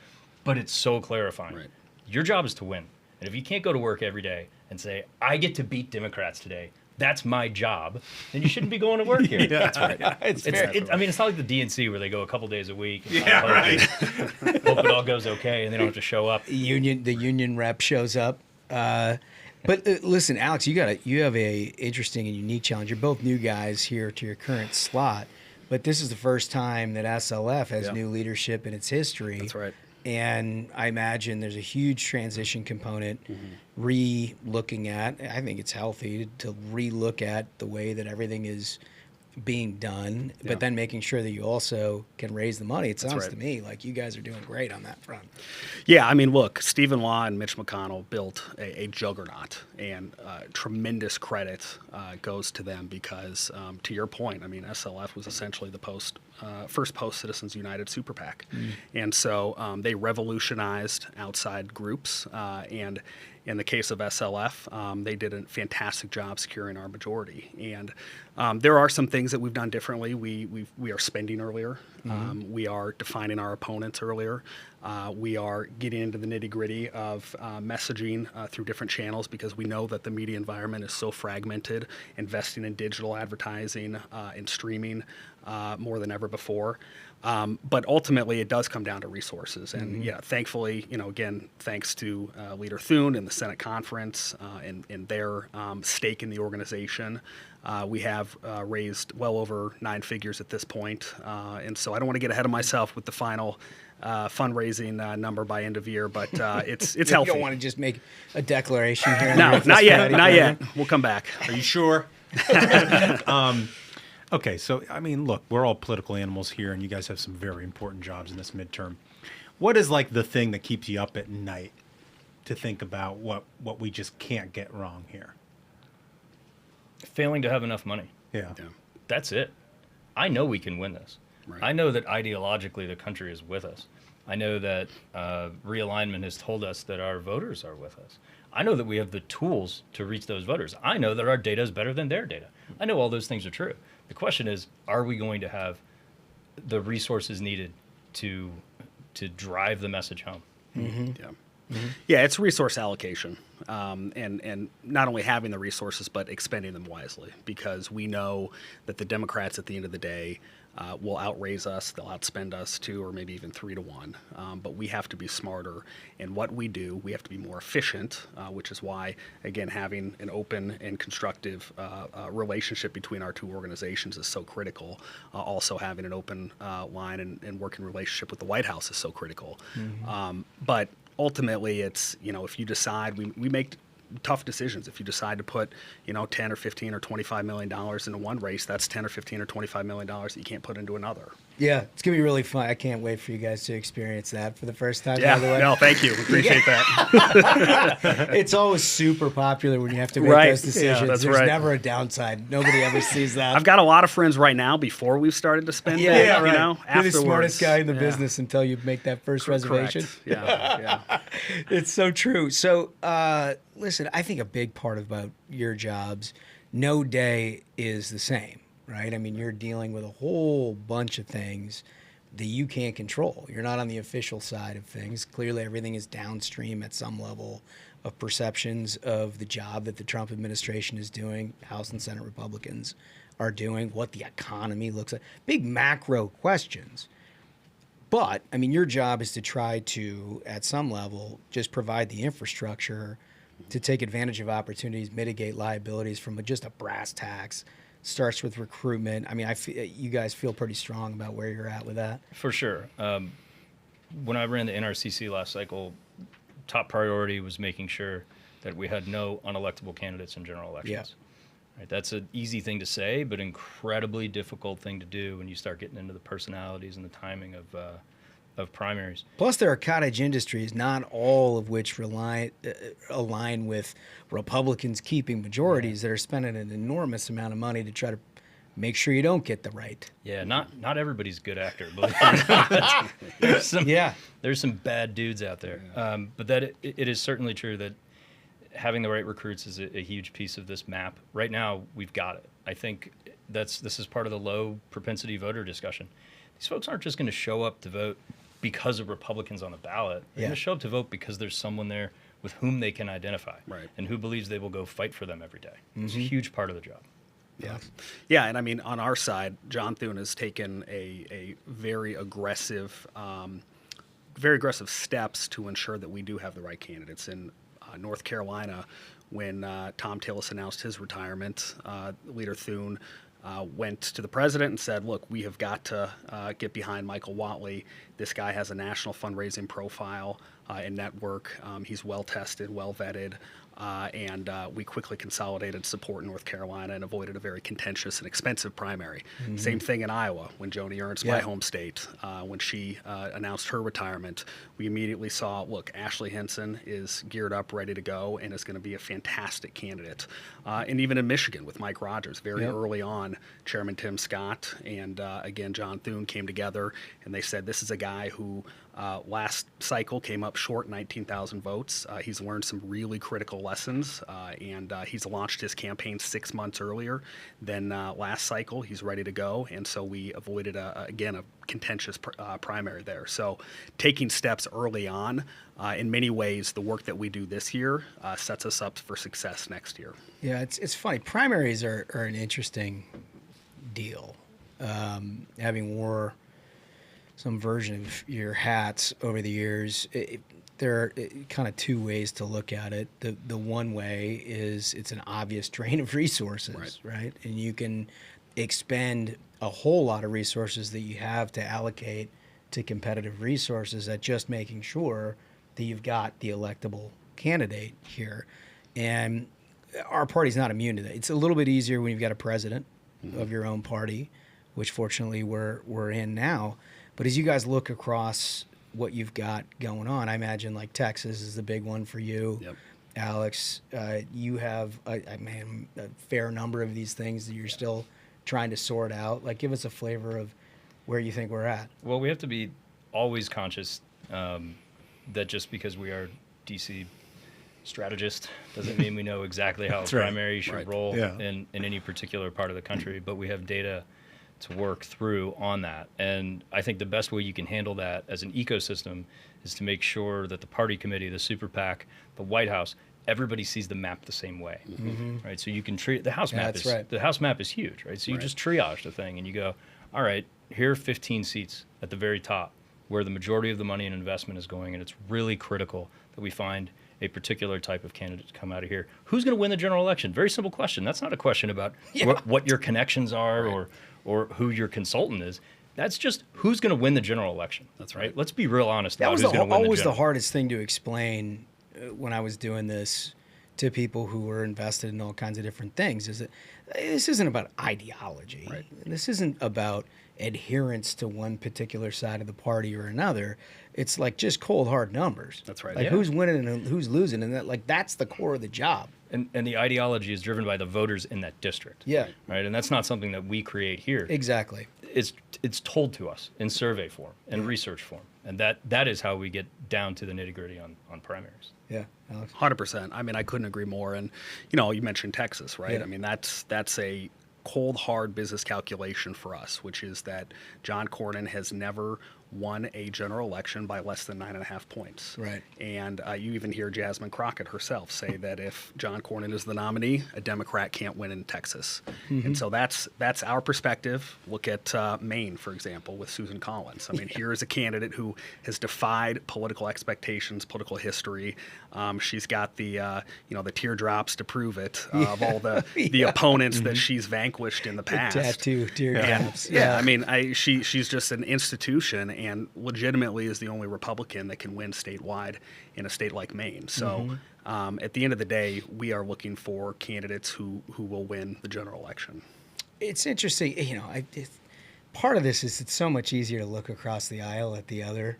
But it's so clarifying. Right. Your job is to win. And if you can't go to work every day and say, I get to beat Democrats today, that's my job, then you shouldn't be going to work here. That's right. It's not like the DNC where they go a couple days a week. And hope it all goes okay and they don't have to show up. The union rep shows up But listen, Alex, you have a interesting and unique challenge. You're both new guys here to your current slot, but this is the first time that SLF has new leadership in its history. That's right. And I imagine there's a huge transition component, re-looking at. I think it's healthy to re-look at the way that everything is being done, but then making sure that you also can raise the money. It sounds to me like you guys are doing great on that front. Yeah, I mean, look, Stephen Law and Mitch McConnell built a juggernaut, and tremendous credit goes to them because, to your point, I mean, SLF was essentially the first post-Citizens United super PAC. And so they revolutionized outside groups, and in the case of SLF, they did a fantastic job securing our majority. And there are some things that we've done differently. We are spending earlier. We are defining our opponents earlier. We are getting into the nitty-gritty of messaging through different channels because we know that the media environment is so fragmented, investing in digital advertising and streaming more than ever before. But ultimately, it does come down to resources. And thankfully, again, thanks to Leader Thune and the Senate Conference and their stake in the organization, we have raised well over 9 figures at this point. And so I don't want to get ahead of myself with the final fundraising number by end of year, but it's healthy. You don't want to just make a declaration here. No, not yet. Not yet. We'll come back. Are you sure? Okay, so, I mean, look, we're all political animals here, and you guys have some very important jobs in this midterm. What is, like, the thing that keeps you up at night to think about what we just can't get wrong here? Failing to have enough money. Yeah. That's it. I know we can win this. Right. I know that ideologically the country is with us. I know that realignment has told us that our voters are with us. I know that we have the tools to reach those voters. I know that our data is better than their data. I know all those things are true. The question is, are we going to have the resources needed to drive the message home? Yeah, it's resource allocation, and not only having the resources, but expending them wisely, because we know that the Democrats at the end of the day will outraise us, they'll outspend us 2 or maybe even 3 to 1, but we have to be smarter in what we do. We have to be more efficient, which is why, again, having an open and constructive relationship between our two organizations is so critical. Also having an open line and working relationship with the White House is so critical. But ultimately, it's, if you decide, we make tough decisions. If you decide to put, 10 or 15 or $25 million into one race, that's 10 or 15 or $25 million that you can't put into another. Yeah, it's going to be really fun. I can't wait for you guys to experience that for the first time. Yeah, by the way. no, thank you. Appreciate that. It's always super popular when you have to make those decisions. Yeah, that's There's right. never a downside. Nobody ever sees that. I've got a lot of friends right now before we've started to spend right. You're afterwards. the smartest guy in the business until you make that first reservation. Yeah. It's so true. So, listen, I think a big part about your jobs, no day is the same, right? I mean, you're dealing with a whole bunch of things that you can't control. You're not on the official side of things. Clearly, everything is downstream at some level of perceptions of the job that the Trump administration is doing, House and Senate Republicans are doing, what the economy looks like, big macro questions. But, I mean, your job is to try to, at some level, just provide the infrastructure to take advantage of opportunities, mitigate liabilities from just a brass tacks. Starts with recruitment. I mean, you guys feel pretty strong about where you're at with that. For sure. When I ran the NRCC last cycle, top priority was making sure that we had no unelectable candidates in general elections. Yeah. Right? That's an easy thing to say, but incredibly difficult thing to do when you start getting into the personalities and the timing of primaries. Plus, there are cottage industries, not all of which align with Republicans keeping majorities that are spending an enormous amount of money to try to make sure you don't get the right. Yeah, not everybody's a good actor, believe it or not. There's some bad dudes out there. But that it is certainly true that having the right recruits is a huge piece of this map. Right now, we've got it. I think this is part of the low propensity voter discussion. These folks aren't just going to show up to vote because of Republicans on the ballot. They're going to show up to vote because there's someone there with whom they can identify and who believes they will go fight for them every day. It's a huge part of the job. Yeah, and I mean, on our side, John Thune has taken a very aggressive steps to ensure that we do have the right candidates. And North Carolina, when Tom Tillis announced his retirement, Leader Thune went to the president and said, look, we have got to get behind Michael Whatley. This guy has a national fundraising profile and network. He's well tested, well vetted. And we quickly consolidated support in North Carolina and avoided a very contentious and expensive primary. Mm-hmm. Same thing in Iowa when Joni Ernst, my home state, when she announced her retirement, we immediately saw, look, Ashley Hinson is geared up, ready to go, and is going to be a fantastic candidate. And even in Michigan with Mike Rogers, very early on, Chairman Tim Scott and, again, John Thune came together, and they said this is a guy who last cycle came up short 19,000 votes. He's learned some really critical lessons, and he's launched his campaign 6 months earlier than last cycle. He's ready to go, and so we avoided, again, a contentious primary there. So taking steps early on, in many ways, the work that we do this year sets us up for success next year. Yeah, it's funny. Primaries are an interesting deal. Having wore some version of your hats over the years, there are kind of two ways to look at it. The one way is it's an obvious drain of resources, right? And you can expend a whole lot of resources that you have to allocate to competitive resources at just making sure that you've got the electable candidate here. And our party's not immune to that. It's a little bit easier when you've got a president of your own party, which fortunately we're in now. But as you guys look across what you've got going on, I imagine like Texas is the big one for you. Yep. Alex, you have a fair number of these things that you're still trying to sort out. Like, give us a flavor of where you think we're at. Well, we have to be always conscious that just because we are DC strategists doesn't mean we know exactly how a primary should roll in any particular part of the country, but we have data to work through on that. And I think the best way you can handle that as an ecosystem is to make sure that the party committee, the super PAC, the White House, everybody sees the map the same way, right? So you can treat the House map. The House map is huge, right? So you just triage the thing and you go, all right, here are 15 seats at the very top where the majority of the money and investment is going, and it's really critical that we find a particular type of candidate to come out of here. Who's going to win the general election? Very simple question. That's not a question about what your connections are or who your consultant is. That's just who's going to win the general election. That's right. Let's be real honest about who's going to win the general. That was the hardest thing to explain when I was doing this to people who were invested in all kinds of different things, is that this isn't about ideology. Right. This isn't about adherence to one particular side of the party or another. It's like just cold hard numbers. That's right. Like who's winning and who's losing, and that's the core of the job. And the ideology is driven by the voters in that district. Yeah. Right. And that's not something that we create here. Exactly. It's told to us in survey form and research form, and that is how we get down to the nitty gritty on primaries. Yeah, Alex. 100%. I mean, I couldn't agree more. And you mentioned Texas, right? Yeah. I mean, that's a cold, hard business calculation for us, which is that John Cornyn has never won a general election by less than 9.5 points. Right. And you even hear Jasmine Crockett herself say that if John Cornyn is the nominee, a Democrat can't win in Texas. And so that's our perspective. Look at Maine, for example, with Susan Collins. I mean, here is a candidate who has defied political expectations, political history. She's got the teardrops to prove it of all the opponents that she's vanquished in the past. Tattoo teardrops. I mean, she's just an institution, and legitimately is the only Republican that can win statewide in a state like Maine. So at the end of the day, we are looking for candidates who will win the general election. It's interesting, part of this is it's so much easier to look across the aisle at the other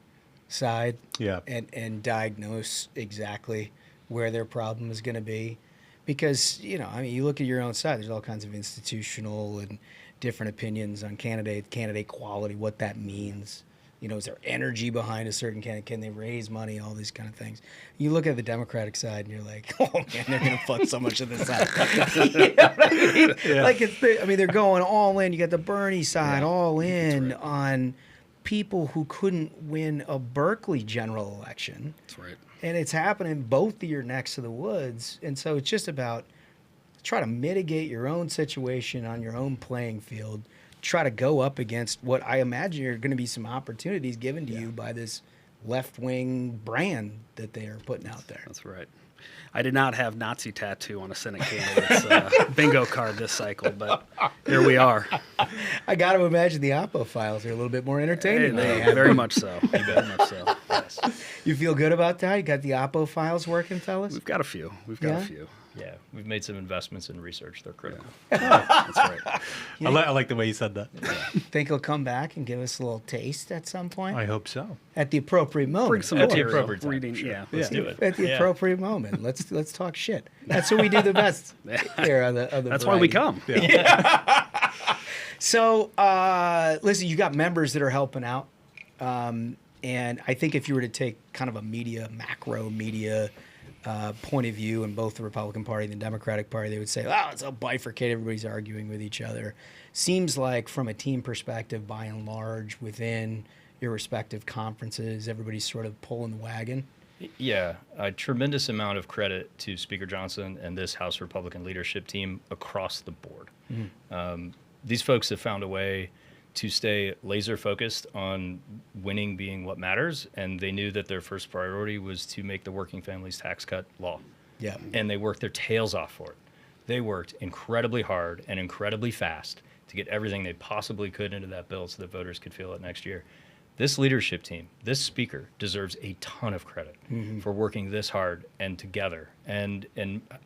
side and diagnose exactly where their problem is going to be. Because, you look at your own side, there's all kinds of institutional and different opinions on candidate quality, what that means. Is there energy behind a certain candidate? Can they raise money? All these kind of things. You look at the Democratic side, and you're like, "Oh man, they're going to fuck so much of this up." You know what I mean? Yeah. Like they're going all in. You got the Bernie side all in on people who couldn't win a Berkeley general election. That's right. And it's happening both of your necks of the woods, and so it's just about try to mitigate your own situation on your own playing field. Try to go up against what I imagine are going to be some opportunities given to you by this left-wing brand that they are putting out there. That's right. I did not have Nazi tattoo on a Senate candidate's bingo card this cycle, but here we are. I got to imagine the Oppo files are a little bit more entertaining. Very much so. Very much so. Yes. You feel good about that? You got the Oppo files working, fellas? We've got a few. Yeah, we've made some investments in research. They're critical. That's right. I like the way you said that. Think he'll come back and give us a little taste at some point? I hope so. At the appropriate moment. Bring some At the material. appropriate time. Reading, Sure. yeah. Let's do it. At the appropriate moment. Let's talk shit. That's what we do the best here on the That's why we come. So, listen, you got members that are helping out. And I think if you were to take kind of a macro media point of view in both the Republican Party and the Democratic Party, they would say, oh, it's all bifurcated. Everybody's arguing with each other. Seems like from a team perspective, by and large, within your respective conferences, everybody's sort of pulling the wagon. Yeah, a tremendous amount of credit to Speaker Johnson and this House Republican leadership team across the board. These folks have found a way to stay laser focused on winning being what matters, and they knew that their first priority was to make the working families tax cut law. Yeah. And they worked their tails off for it. They worked incredibly hard and incredibly fast to get everything they possibly could into that bill so that voters could feel it next year. This leadership team, this speaker, deserves a ton of credit for working this hard and together. And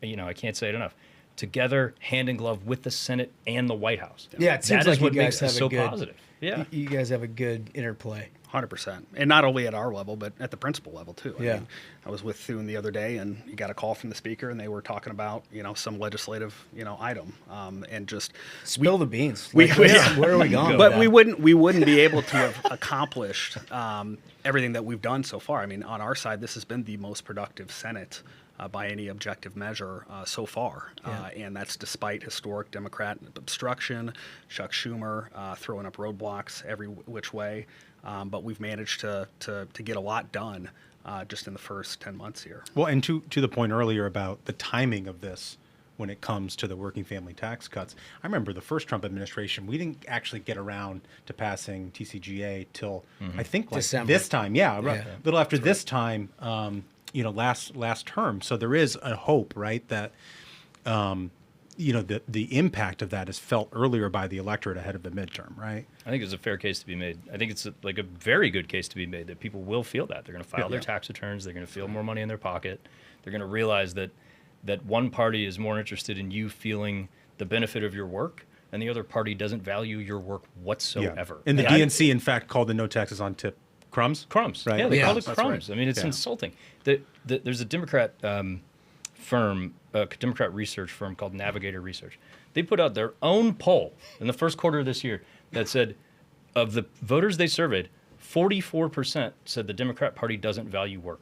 you know, I can't say it enough. Together, hand in glove with the Senate and the White House. Yeah, it seems that like is what you guys makes have this a so good, positive. Yeah, you guys have a good interplay. 100%. And not only at our level, but at the principal level, too. Yeah. I was with Thune the other day, and you got a call from the speaker, and they were talking about, some legislative, item. And just... Spill the beans. Where are we going? But we wouldn't be able to have accomplished everything that we've done so far. I mean, on our side, this has been the most productive Senate by any objective measure so far. And that's despite historic Democrat obstruction, Chuck Schumer throwing up roadblocks every which way. But we've managed to get a lot done just in the first 10 months here. Well, and to the point earlier about the timing of this when it comes to the working family tax cuts, I remember the first Trump administration, we didn't actually get around to passing TCJA till I think like December. this time. Yeah, a little after this time, last term. So there is a hope, right, that the impact of that is felt earlier by the electorate ahead of the midterm, right? I think it's a fair case to be made. I think it's a very good case to be made that people will feel that. They're going to file their tax returns. They're going to feel more money in their pocket. They're going to realize that one party is more interested in you feeling the benefit of your work, and the other party doesn't value your work whatsoever. And the DNC, in fact, called the no taxes on tip crumbs. Crumbs. Right? Yeah, they called it That's crumbs. right. I mean, it's insulting. There's a Democrat firm, a Democrat research firm called Navigator Research. They put out their own poll in the first quarter of this year that said of the voters they surveyed, 44% said the Democrat Party doesn't value work.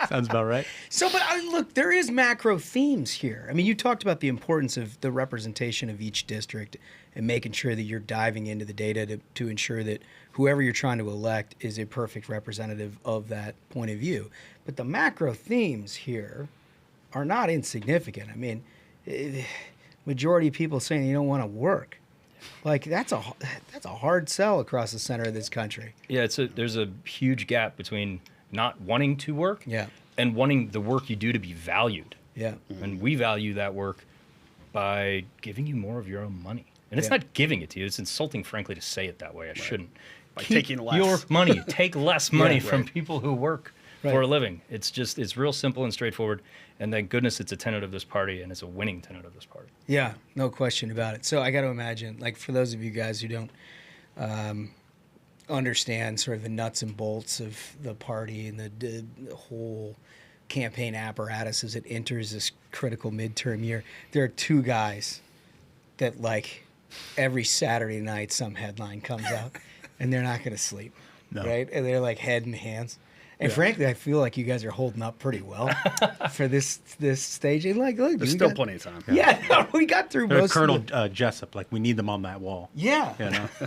Sounds about right. So, but look, there is macro themes here. I mean, you talked about the importance of the representation of each district and making sure that you're diving into the data to ensure that whoever you're trying to elect is a perfect representative of that point of view. But the macro themes here are not insignificant. I mean, majority of people saying you don't want to work. Like that's a hard sell across the center of this country. Yeah, there's a huge gap between not wanting to work and wanting the work you do to be valued. Yeah. And we value that work by giving you more of your own money. And it's not giving it to you. It's insulting, frankly, to say it that way. I shouldn't. By Keep taking less. your money. Take less money from people who work Right. for a living. It's real simple and straightforward. And thank goodness it's a tenet of this party, and it's a winning tenet of this party. Yeah, no question about it. So I got to imagine, like for those of you guys who don't understand sort of the nuts and bolts of the party and the whole campaign apparatus as it enters this critical midterm year, there are two guys that like every Saturday night some headline comes out and they're not going to sleep, right? And they're like head in hands. And frankly, I feel like you guys are holding up pretty well for this stage. And like, look, There's still plenty of time. Yeah, we got through most Colonel of it. Jessup, like we need them on that wall. Yeah,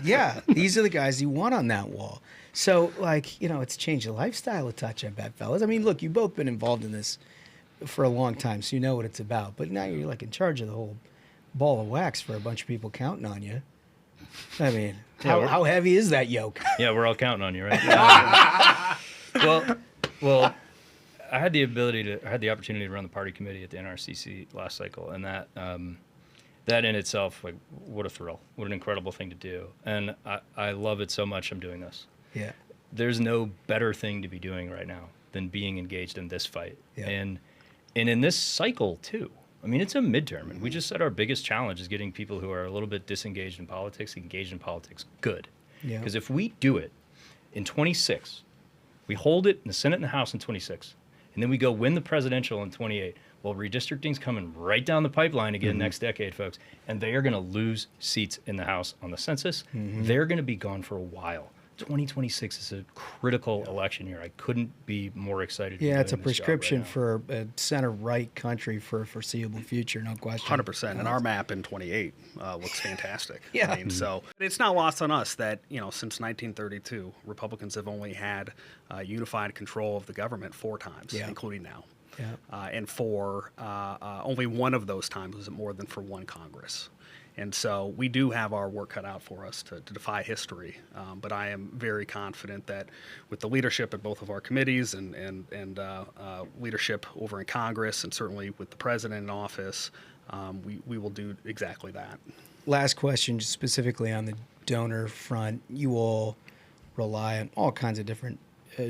yeah. These are the guys you want on that wall. So, like, it's changed your lifestyle a touch, I bet, fellas. I mean, look, you've both been involved in this for a long time, so you know what it's about. But now you're like in charge of the whole ball of wax for a bunch of people counting on you. I mean, how heavy is that yoke? Yeah, we're all counting on you, right? Well, I had the opportunity to run the party committee at the NRCC last cycle, and that in itself, like, what a thrill, what an incredible thing to do, and I love it so much. I'm doing this. Yeah. There's no better thing to be doing right now than being engaged in this fight, and in this cycle too. I mean, it's a midterm, and we just said our biggest challenge is getting people who are a little bit disengaged in politics engaged in politics good. Yeah. Because if we do it in 26, we hold it in the Senate and the House in 26, and then we go win the presidential in 28. Well, redistricting's coming right down the pipeline again next decade, folks, and they are going to lose seats in the House on the census. They're going to be gone for a while. 2026 is a critical election year. I couldn't be more excited. Yeah, it's a prescription for a center-right country for a foreseeable future, no question. 100%. And our map in 28 looks fantastic. Yeah. I mean, so it's not lost on us that, since 1932, Republicans have only had unified control of the government 4 times, including now. Yeah. And for only one of those times was it more than for one Congress. And so we do have our work cut out for us to defy history. But I am very confident that with the leadership at both of our committees and leadership over in Congress, and certainly with the president in office, we will do exactly that. Last question, just specifically on the donor front. You all rely on all kinds of different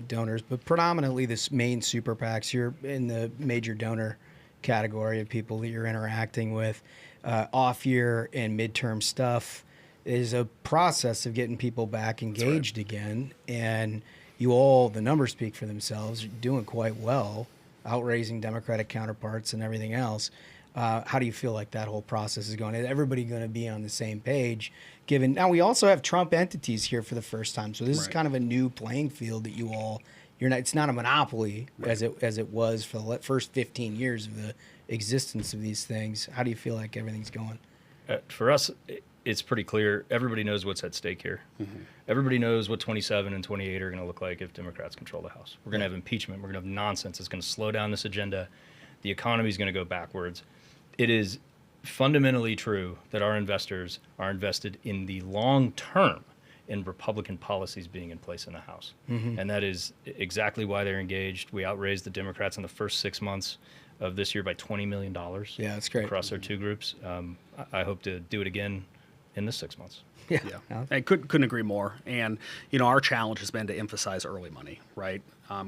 donors, but predominantly this main super PACs. You're in the major donor category of people that you're interacting with. Off-year and midterm stuff is a process of getting people back engaged again. And you all, the numbers speak for themselves, you're doing quite well, outraising Democratic counterparts and everything else. How do you feel like that whole process is going? Is everybody going to be on the same page? Given now, we also have Trump entities here for the first time, so this is kind of a new playing field that you all. It's not a monopoly as it was for the first 15 years of the existence of these things. How do you feel like everything's going? For us, it's pretty clear. Everybody knows what's at stake here. Everybody knows what 27 and 28 are going to look like if Democrats control the House. We're going to have impeachment. We're going to have nonsense. It's going to slow down this agenda. The economy is going to go backwards. It is fundamentally true that our investors are invested in the long term in Republican policies being in place in the House. And that is exactly why they're engaged. We outraised the Democrats in the first 6 months of this year by $20 million. Yeah, that's great. Across our 2 groups. I hope to do it again in this 6 months. Yeah. I couldn't agree more. And, our challenge has been to emphasize early money, right?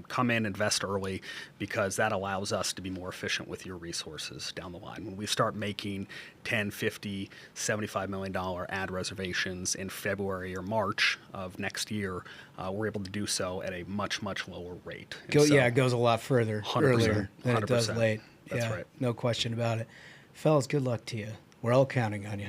Come in, invest early, because that allows us to be more efficient with your resources down the line. When we start making $10, $50, $75 million ad reservations in February or March of next year, we're able to do so at a much, much lower rate. It goes a lot further 100%, earlier than it does 100%. late. That's right. No question about it. Fellas, good luck to you. We're all counting on you.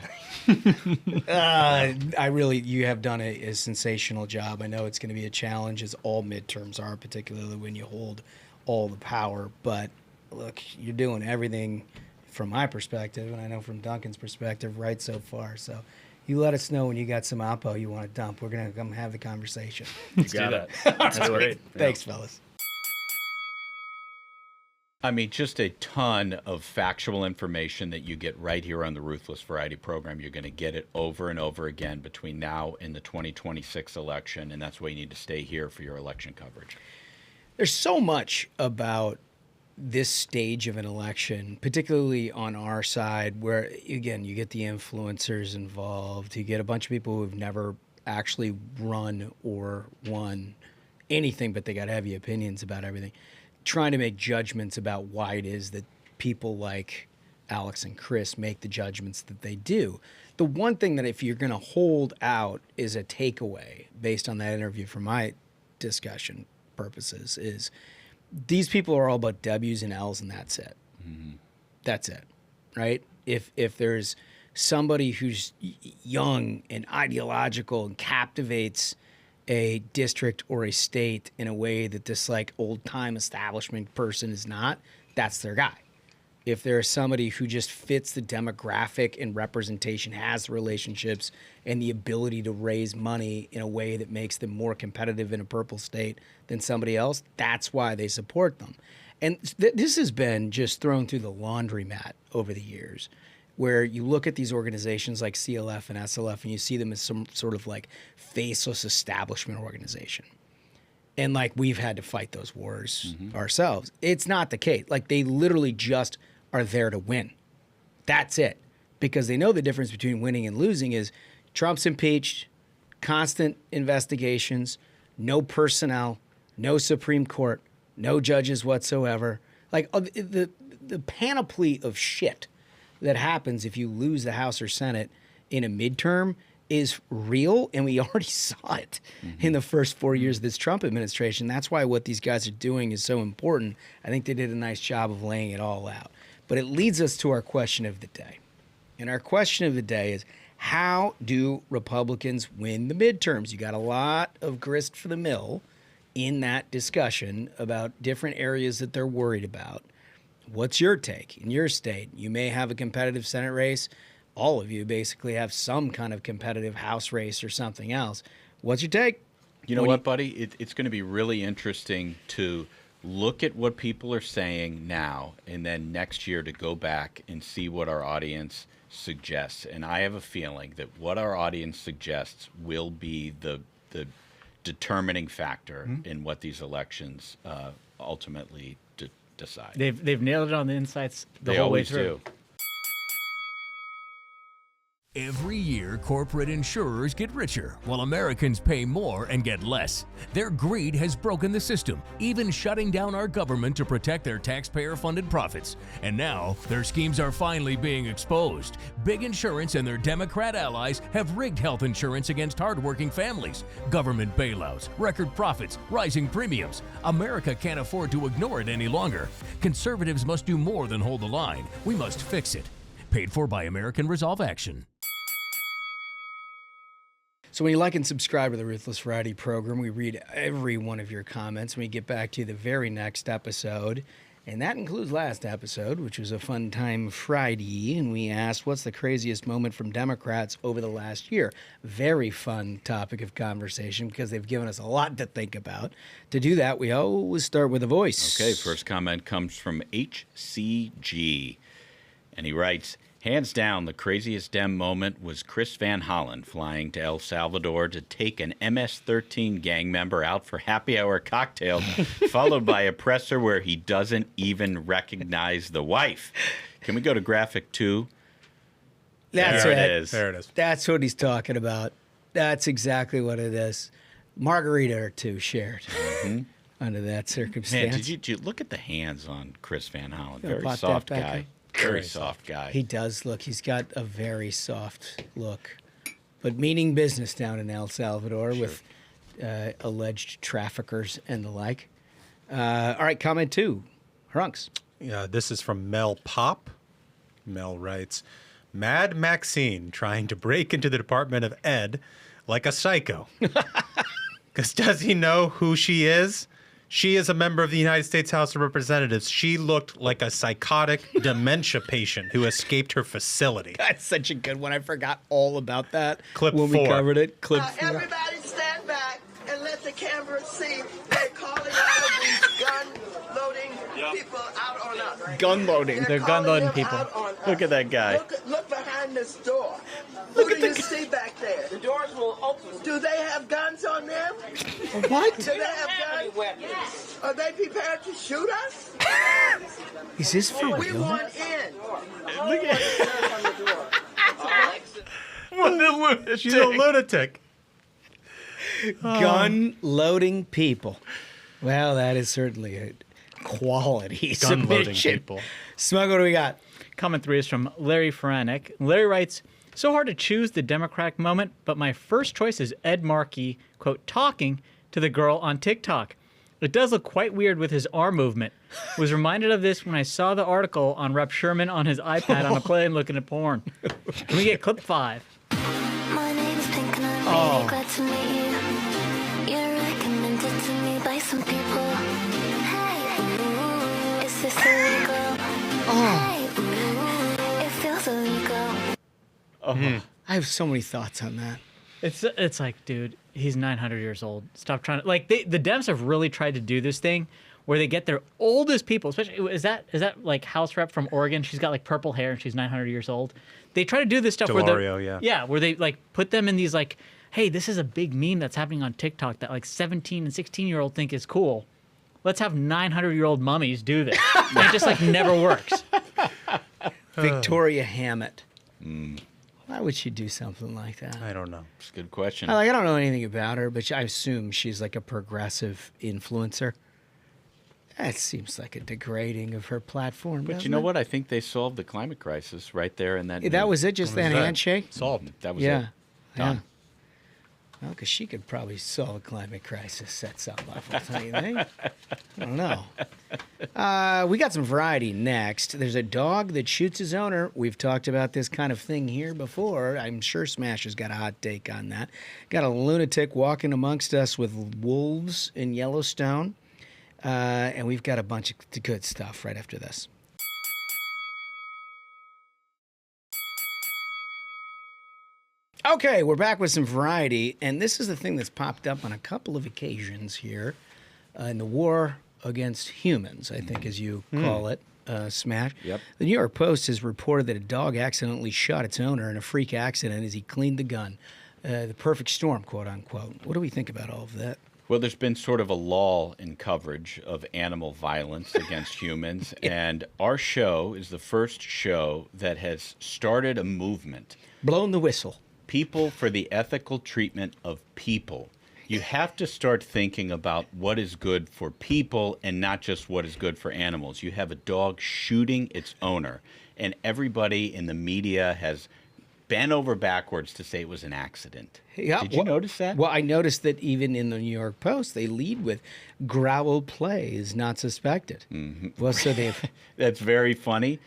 You have done a sensational job. I know it's going to be a challenge, as all midterms are, particularly when you hold all the power. But look, you're doing everything from my perspective, and I know from Duncan's perspective, right so far. So you let us know when you got some oppo you want to dump. We're going to come have the conversation. Let's do that. That's great. Thanks, fellas. I mean, just a ton of factual information that you get right here on the Ruthless Variety program. You're going to get it over and over again between now and the 2026 election, and that's why you need to stay here for your election coverage. There's so much about this stage of an election, particularly on our side, where, again, you get the influencers involved. You get a bunch of people who've never actually run or won anything, but they got heavy opinions about everything, trying to make judgments about why it is that people like Alex and Chris make the judgments that they do. The one thing that if you're going to hold out is a takeaway based on that interview for my discussion purposes is these people are all about W's and L's, and that's it. That's it, right? If there's somebody who's young and ideological and captivates a district or a state in a way that this like old-time establishment person is not, that's their guy. If there's somebody who just fits the demographic and representation, has the relationships and the ability to raise money in a way that makes them more competitive in a purple state than somebody else, that's why they support them. And this has been just thrown through the laundromat over the years, where you look at these organizations like CLF and SLF and you see them as some sort of like faceless establishment organization. And like we've had to fight those wars ourselves. It's not the case. Like they literally just are there to win. That's it. Because they know the difference between winning and losing is Trump's impeached, constant investigations, no personnel, no Supreme Court, no judges whatsoever. Like the panoply of shit that happens if you lose the House or Senate in a midterm is real, and we already saw it in the first 4 years of this Trump administration. That's why what these guys are doing is so important. I think they did a nice job of laying it all out. But it leads us to our question of the day. And our question of the day is, how do Republicans win the midterms? You got a lot of grist for the mill in that discussion about different areas that they're worried about. What's your take in your state? You may have a competitive Senate race. All of you basically have some kind of competitive House race or something else. What's your take? You know what, buddy? It's going to be really interesting to look at what people are saying now and then next year to go back and see what our audience suggests. And I have a feeling that what our audience suggests will be the determining factor in what these elections ultimately decide. They've nailed it on the insights the whole way through. They always do. Every year, corporate insurers get richer, while Americans pay more and get less. Their greed has broken the system, even shutting down our government to protect their taxpayer-funded profits. And now, their schemes are finally being exposed. Big Insurance and their Democrat allies have rigged health insurance against hardworking families. Government bailouts, record profits, rising premiums. America can't afford to ignore it any longer. Conservatives must do more than hold the line. We must fix it. Paid for by American Resolve Action. So when you like and subscribe to the Ruthless Variety program, we read every one of your comments and we get back to the very next episode. And that includes last episode, which was a fun time Friday. And we asked, what's the craziest moment from Democrats over the last year? Very fun topic of conversation because they've given us a lot to think about. To do that, we always start with a voice. Okay, first comment comes from HCG. And he writes, hands down, the craziest Dem moment was Chris Van Hollen flying to El Salvador to take an MS-13 gang member out for happy hour cocktails, followed by a presser where he doesn't even recognize the wife. Can we go to graphic 2? That's there it. It is. There it is. That's what he's talking about. That's exactly what it is. Margarita or two shared under that circumstance. Man, did you look at the hands on Chris Van Hollen? You know, Very pop soft that back guy. up. Very soft guy. He does look. He's got a very soft look. But meaning business down in El Salvador with alleged traffickers and the like. All right, comment 2. Hrunks. Yeah, this is from Mel Pop. Mel writes, Mad Maxine trying to break into the Department of Ed like a psycho. Because does he know who she is? She is a member of the United States House of Representatives. She looked like a psychotic dementia patient who escaped her facility. That's such a good one. I forgot all about that Clip when 4. we covered it. Clip 4. Everybody stand back and let the camera see they're calling out of these gun-loading people out on us. Gun loading. They're gun loading people. Look at that guy. Look behind this door. Who do you see back there? The doors will open. Do they have guns on them? What? Do they have guns? Yes. Are they prepared to shoot us? Is this for We real? want in. Look at She's a lunatic. Gun loading people. Well, that is certainly a quality Gun loading submission. people. Smug, what do we got? Comment 3 is from Larry Feranic. Larry writes, so hard to choose the Democratic moment, but my first choice is Ed Markey, quote, talking to the girl on TikTok. It does look quite weird with his arm movement. Was reminded of this when I saw the article on Rep. Sherman on his iPad on a plane looking at porn. Can we get clip 5? My name's Pink and I'm really glad to meet you. You're recommended to me by some people. Hey, ooh, is this illegal? Hey, ooh, it feels illegal. I have so many thoughts on that. It's like, dude, he's 900 years old. Stop trying to, like, the Dems have really tried to do this thing where they get their oldest people, especially, is that like House Rep from Oregon? She's got like purple hair and she's 900 years old. They try to do this stuff Delorio, where they, where they like put them in these like hey, this is a big meme that's happening on TikTok that like 17 and 16-year-old think is cool. Let's have 900-year-old mummies do this. And it just like never works. Victoria Hammett. Why would she do something like that? I don't know. It's a good question. I don't know anything about her, but I assume she's like a progressive influencer. That seems like a degrading of her platform. But you know what? I think they solved the climate crisis right there in that. That was it, just that handshake? Solved. That was yeah. it. Done. Well, because she could probably solve a climate crisis at some level, don't you think? I don't know. We got some variety next. There's a dog that shoots his owner. We've talked about this kind of thing here before. I'm sure Smash has got a hot take on that. Got a lunatic walking amongst us with wolves in Yellowstone. And we've got a bunch of good stuff right after this. Okay, we're back with some variety, and this is the thing that's popped up on a couple of occasions here in the war against humans, I think, as you call it, Smash. Yep. The New York Post has reported that a dog accidentally shot its owner in a freak accident as he cleaned the gun. The perfect storm, quote unquote. What do we think about all of that? Well, there's been sort of a lull in coverage of animal violence against humans, and our show is the first show that has started a movement. Blown the whistle. People for the ethical treatment of people. You have to start thinking about what is good for people and not just what is good for animals. You have a dog shooting its owner, and everybody in the media has bent over backwards to say it was an accident. Yeah, Did you notice that? Well, I noticed that even in the New York Post, they lead with growl play is not suspected. Mm-hmm. Well, so they've... That's very funny,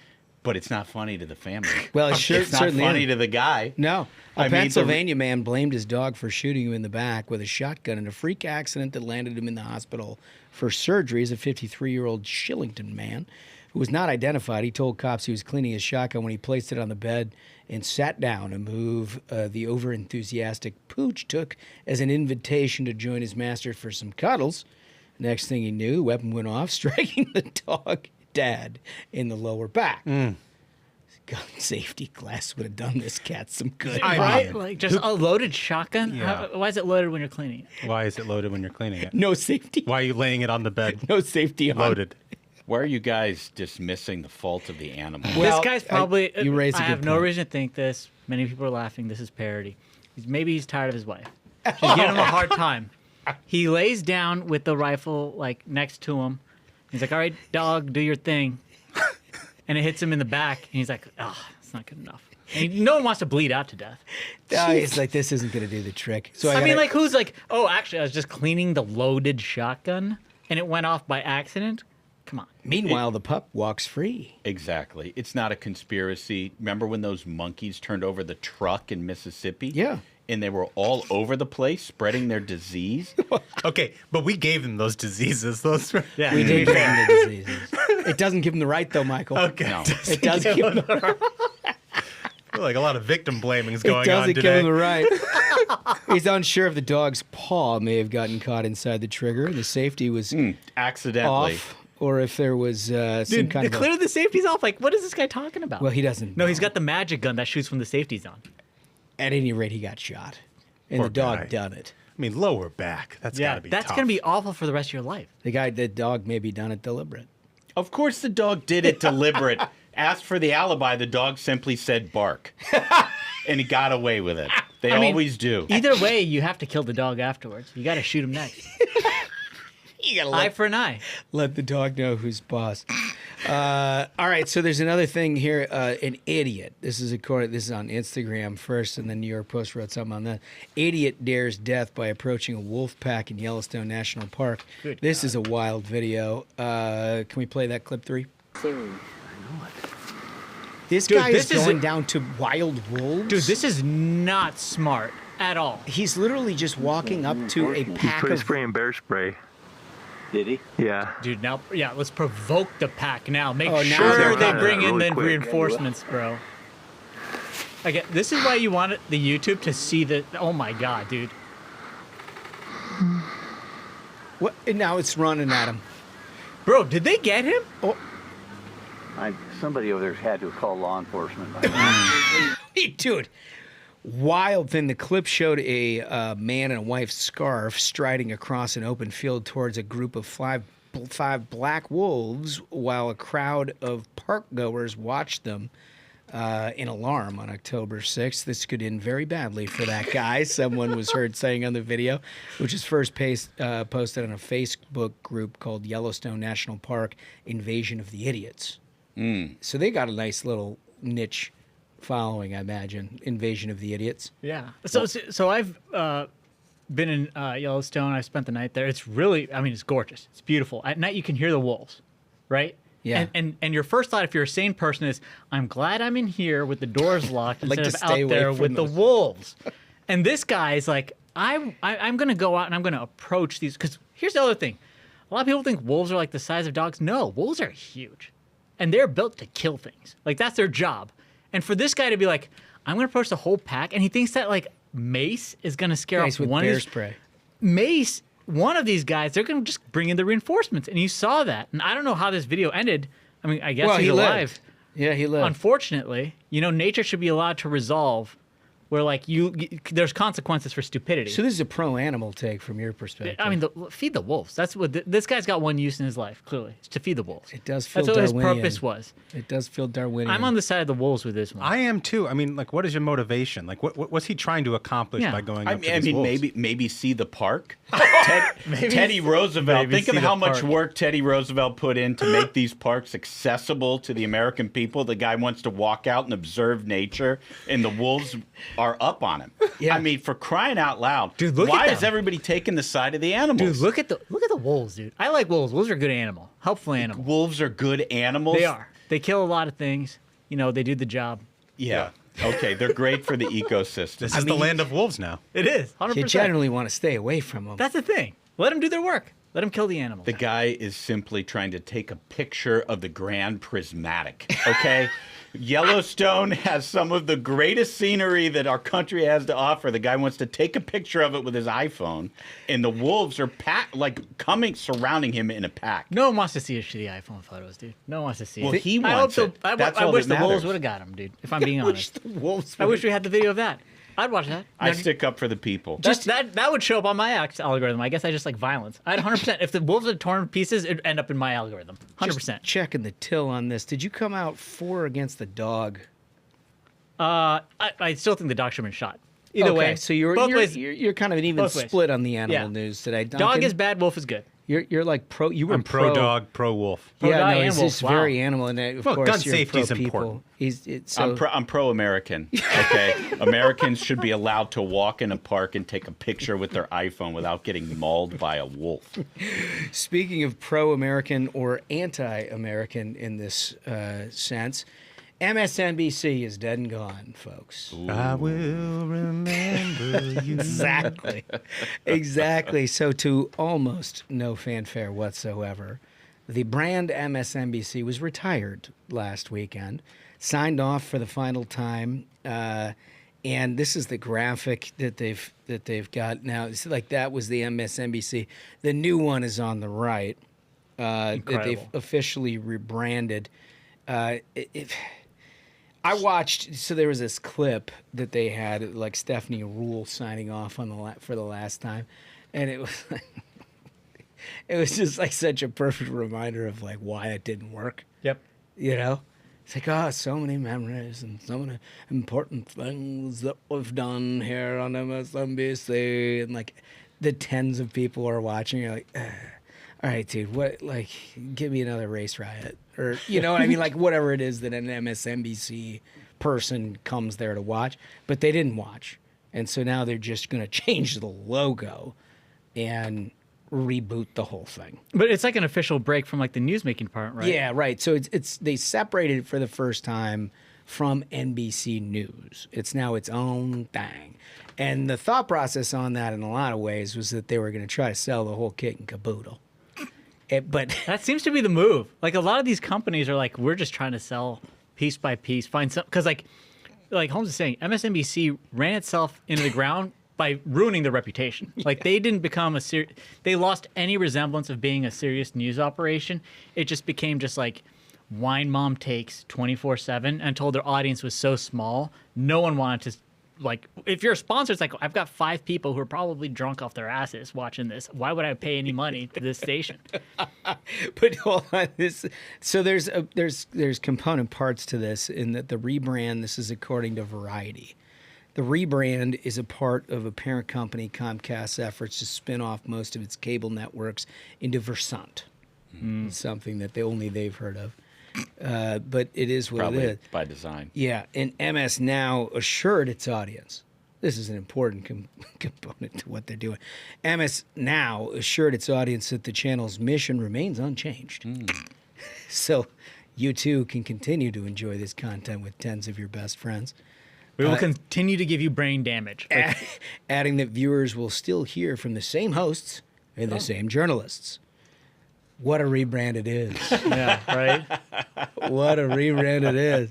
but it's not funny to the family. Well, it's not certainly funny to the guy. No. I A mean, Pennsylvania man blamed his dog for shooting him in the back with a shotgun in a freak accident that landed him in the hospital for surgery. As a 53-year-old Shillington man who was not identified, he told cops he was cleaning his shotgun when he placed it on the bed and sat down, a move the overenthusiastic pooch took as an invitation to join his master for some cuddles. Next thing he knew, the weapon went off, striking the dog dead in the lower back. Gun safety class would have done this cat some good. Right? Like just a loaded shotgun? Yeah. Why is it loaded when you're cleaning it? Why is it loaded when you're cleaning it? No safety. Why are you laying it on the bed? No safety on. Loaded. Why are you guys dismissing the fault of the animal? This guy's probably. you raise a I good have no point. reason to think this. Many people are laughing. This is parody. Maybe he's tired of his wife. She's giving him a hard time. He lays down with the rifle like next to him. He's like, "All right, dog, do your thing," and it hits him in the back. And he's like, "Oh, it's not good enough." And no one wants to bleed out to death. It's like, this isn't going to do the trick. So I mean, like, who's like, "Oh, actually, I was just cleaning the loaded shotgun, and it went off by accident." Come on. Meanwhile, the pup walks free. Exactly. It's not a conspiracy. Remember when those monkeys turned over the truck in Mississippi? Yeah. And they were all over the place spreading their disease? Okay, but we gave them those diseases. Yeah, We did give him the diseases. It doesn't give him the right, though, Michael. Okay. No. It does give him the right. I feel like a lot of victim blaming is It going on doesn't today. give him the right. He's unsure if the dog's paw may have gotten caught inside the trigger. The safety was Accidentally. off, or if there was some kind of. Clearly the safety's off. Like, what is this guy talking about? Well, he doesn't. No, he's got the magic gun that shoots when the safety's on. At any rate, he got shot, and Poor the dog guy. done it. I mean, lower back. That's gotta be that's tough. gonna be awful for the rest of your life. The dog may be done it deliberate. Of course the dog did it deliberate. Asked for the alibi, the dog simply said bark. And he got away with it. They always do. Either way, you have to kill the dog afterwards. You got to shoot him next. You gotta Eye for an eye. let the dog know who's boss. All right, so there's another thing here. An idiot. This is on Instagram first, and the New York Post wrote something on that. Idiot dares death by approaching a wolf pack in Yellowstone National Park. This is a wild video. Can we play that clip 3? This Dude, guy this is is going a- down to wild wolves. Dude, this is not smart at all. He's literally just walking up to a pack Put of. spraying bear spray. Did he? Yeah. Dude, now, let's provoke the pack now. Make Oh, now sure they're they coming. bring in Really the quick. reinforcements, bro. Again, this is why you want the YouTube to see the. Oh my god, dude. What? And now it's running at him. Bro, did they get him? Oh, Somebody over there had to call law enforcement. By now. dude. wild thing. The clip showed a man in a white scarf striding across an open field towards a group of five black wolves while a crowd of park goers watched them in alarm on October 6th. This could end very badly for that guy, someone was heard saying on the video, which is first posted on a Facebook group called Yellowstone National Park Invasion of the Idiots. So they got a nice little niche following, I imagine. Invasion of the Idiots. Yeah. So I've been in Yellowstone. I spent the night there. It's really, I mean, it's gorgeous. It's beautiful. At night, you can hear the wolves, right? Yeah. And your first thought, if you're a sane person, is, I'm glad I'm in here with the doors locked I'd like instead to of stay out there away with from the wolves. And this guy's like, I'm going to go out and I'm going to approach these. Because here's the other thing. A lot of people think wolves are like the size of dogs. No, wolves are huge. And they're built to kill things. Like, that's their job. And for this guy to be like, I'm going to approach the whole pack, and he thinks that, like, mace is going to scare off with one bear of these. spray. Mace, one of these guys, they're going to just bring in the reinforcements. And you saw that. And I don't know how this video ended. I mean, I guess he's alive. Lived. Yeah, he lived. Unfortunately, nature should be allowed to resolve where, like, there's consequences for stupidity. So this is a pro-animal take from your perspective. I mean, feed the wolves. That's what this guy's got one use in his life, clearly. It's to feed the wolves. It does feel That's what Darwinian. his purpose was. It does feel Darwinian. I'm on the side of the wolves with this one. I am too. I mean, like, what is your motivation? Like, what's he trying to accomplish by going up to these wolves? maybe see the park. Teddy Roosevelt. Think of how much work Teddy Roosevelt put in to make these parks accessible to the American people. The guy wants to walk out and observe nature, and the wolves are up on him. Yeah. I mean, for crying out loud, dude, why is everybody taking the side of the animals? Dude, look at the wolves, dude. I like wolves. Wolves are a good animal, helpful animal. Wolves are good animals. They are. They kill a lot of things. They do the job. Yeah. Okay, they're great for the ecosystem. This is the land of wolves now. It is, 100%. You generally want to stay away from them. That's the thing. Let them do their work. Let them kill the animals. The guy is simply trying to take a picture of the Grand Prismatic, okay? Yellowstone has some of the greatest scenery that our country has to offer. The guy wants to take a picture of it with his iPhone, and the wolves are surrounding him in a pack. No one wants to see his shitty iPhone photos, dude. No one wants to see it. Well, he wants it. I wish the wolves would have got him, dude, if I'm being honest. I wish we had the video of that. I'd watch that. I stick up for the people. That would show up on my algorithm. I guess I just like violence. I'd 100%. If the wolves had torn to pieces, it'd end up in my algorithm. 100%. Just checking the till on this. Did you come out for or against the dog? I still think the dog should have been shot. Either way. So you're kind of an even split on the animal news today. Duncan? Dog is bad, wolf is good. You're like pro. I'm pro dog, pro wolf. He's just very animal, and of course gun you're safety is pro important. I'm pro-American. Okay, Americans should be allowed to walk in a park and take a picture with their iPhone without getting mauled by a wolf. Speaking of pro-American or anti-American in this sense, MSNBC is dead and gone, folks. Ooh. I will remember you. Exactly. So to almost no fanfare whatsoever, the brand MSNBC was retired last weekend, signed off for the final time, and this is the graphic that they've got now. It's like that was the MSNBC. The new one is on the right. That they've officially rebranded. I watched. So there was this clip that they had, like Stephanie Rule signing off for the last time, and it was it was just like such a perfect reminder of like why it didn't work. Yep. It's like so many memories and so many important things that we've done here on MSNBC, and like the tens of people are watching. You're like, all right, dude, what? Like, give me another Race Riot. Or, you know what I mean? Like, whatever it is that an MSNBC person comes there to watch. But they didn't watch. And so now they're just going to change the logo and reboot the whole thing. But it's like an official break from, like, the newsmaking part, right? Yeah, right. So they separated it for the first time from NBC News. It's now its own thing. And the thought process on that in a lot of ways was that they were going to try to sell the whole kit and caboodle. But that seems to be the move. Like, a lot of these companies are like, we're just trying to sell piece by piece, find some, because like Holmes is saying, MSNBC ran itself into the ground by ruining their reputation. Like, they didn't become they lost any resemblance of being a serious news operation. It just became just like wine mom takes 24/7 until their audience was so small, no one wanted to like, if you're a sponsor, it's like, I've got 5 people who are probably drunk off their asses watching this. Why would I pay any money to this station? But hold on, so there's component parts to this in that the rebrand, this is according to Variety. The rebrand is a part of a parent company, Comcast's efforts to spin off most of its cable networks into Versant. It's something that they've heard of. But it is what Probably it is. by design. Yeah, and MS Now assured its audience. This is an important component to what they're doing. MS Now assured its audience that the channel's mission remains unchanged. So you too can continue to enjoy this content with tens of your best friends. We will continue to give you brain damage. Adding that viewers will still hear from the same hosts and the same journalists. What a rebrand it is. Yeah, right? What a rebrand it is.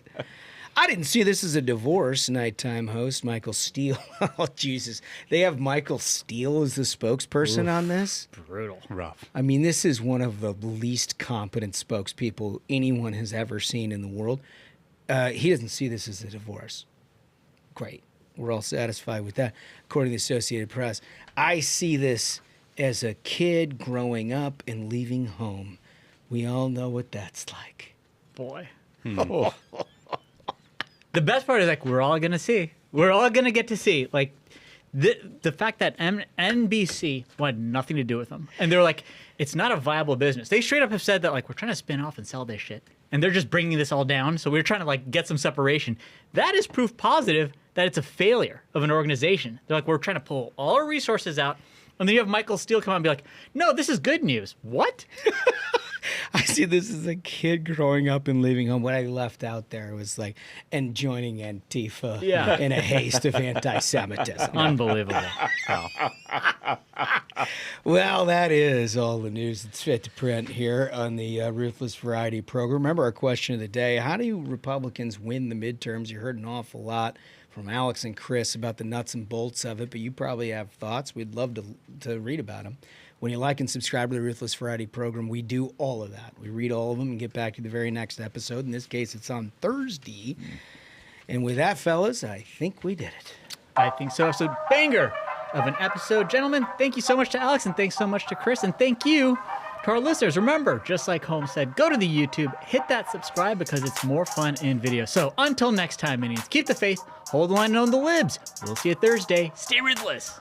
I didn't see this as a divorce. Nighttime host Michael Steele. Oh, Jesus. They have Michael Steele as the spokesperson on this? Brutal. Rough. I mean, this is one of the least competent spokespeople anyone has ever seen in the world. He doesn't see this as a divorce. Great. We're all satisfied with that, according to the Associated Press. I see this as a kid growing up and leaving home. We all know what that's like. Boy. Oh. The best part is, like, we're all going to see. We're all going to get to see. Like, the fact that NBC wanted nothing to do with them. And they're like, it's not a viable business. They straight up have said that, like, we're trying to spin off and sell this shit. And they're just bringing this all down. So we're trying to, like, get some separation. That is proof positive that it's a failure of an organization. They're like, we're trying to pull all our resources out. And then you have Michael Steele come out and be like, no, this is good news. What? I see this as a kid growing up and leaving home. What I left out there was like, and joining Antifa in a haste of anti-Semitism. Unbelievable. Well, that is all the news that's fit to print here on the Ruthless Variety program. Remember our question of the day, how do Republicans win the midterms? You heard an awful lot from Alex and Chris about the nuts and bolts of it, but you probably have thoughts. We'd love to read about them. When you like and subscribe to the Ruthless Variety program, we do all of that. We read all of them and get back to the very next episode. In this case, it's on Thursday. And with that, fellas, I think we did it. I think so. So banger of an episode. Gentlemen, thank you so much to Alex, and thanks so much to Chris, and thank you to our listeners. Remember, just like Holmes said, go to the YouTube, hit that subscribe because it's more fun in video. So until next time, minions, keep the faith, hold the line, and own the libs. We'll see you Thursday. Stay ruthless.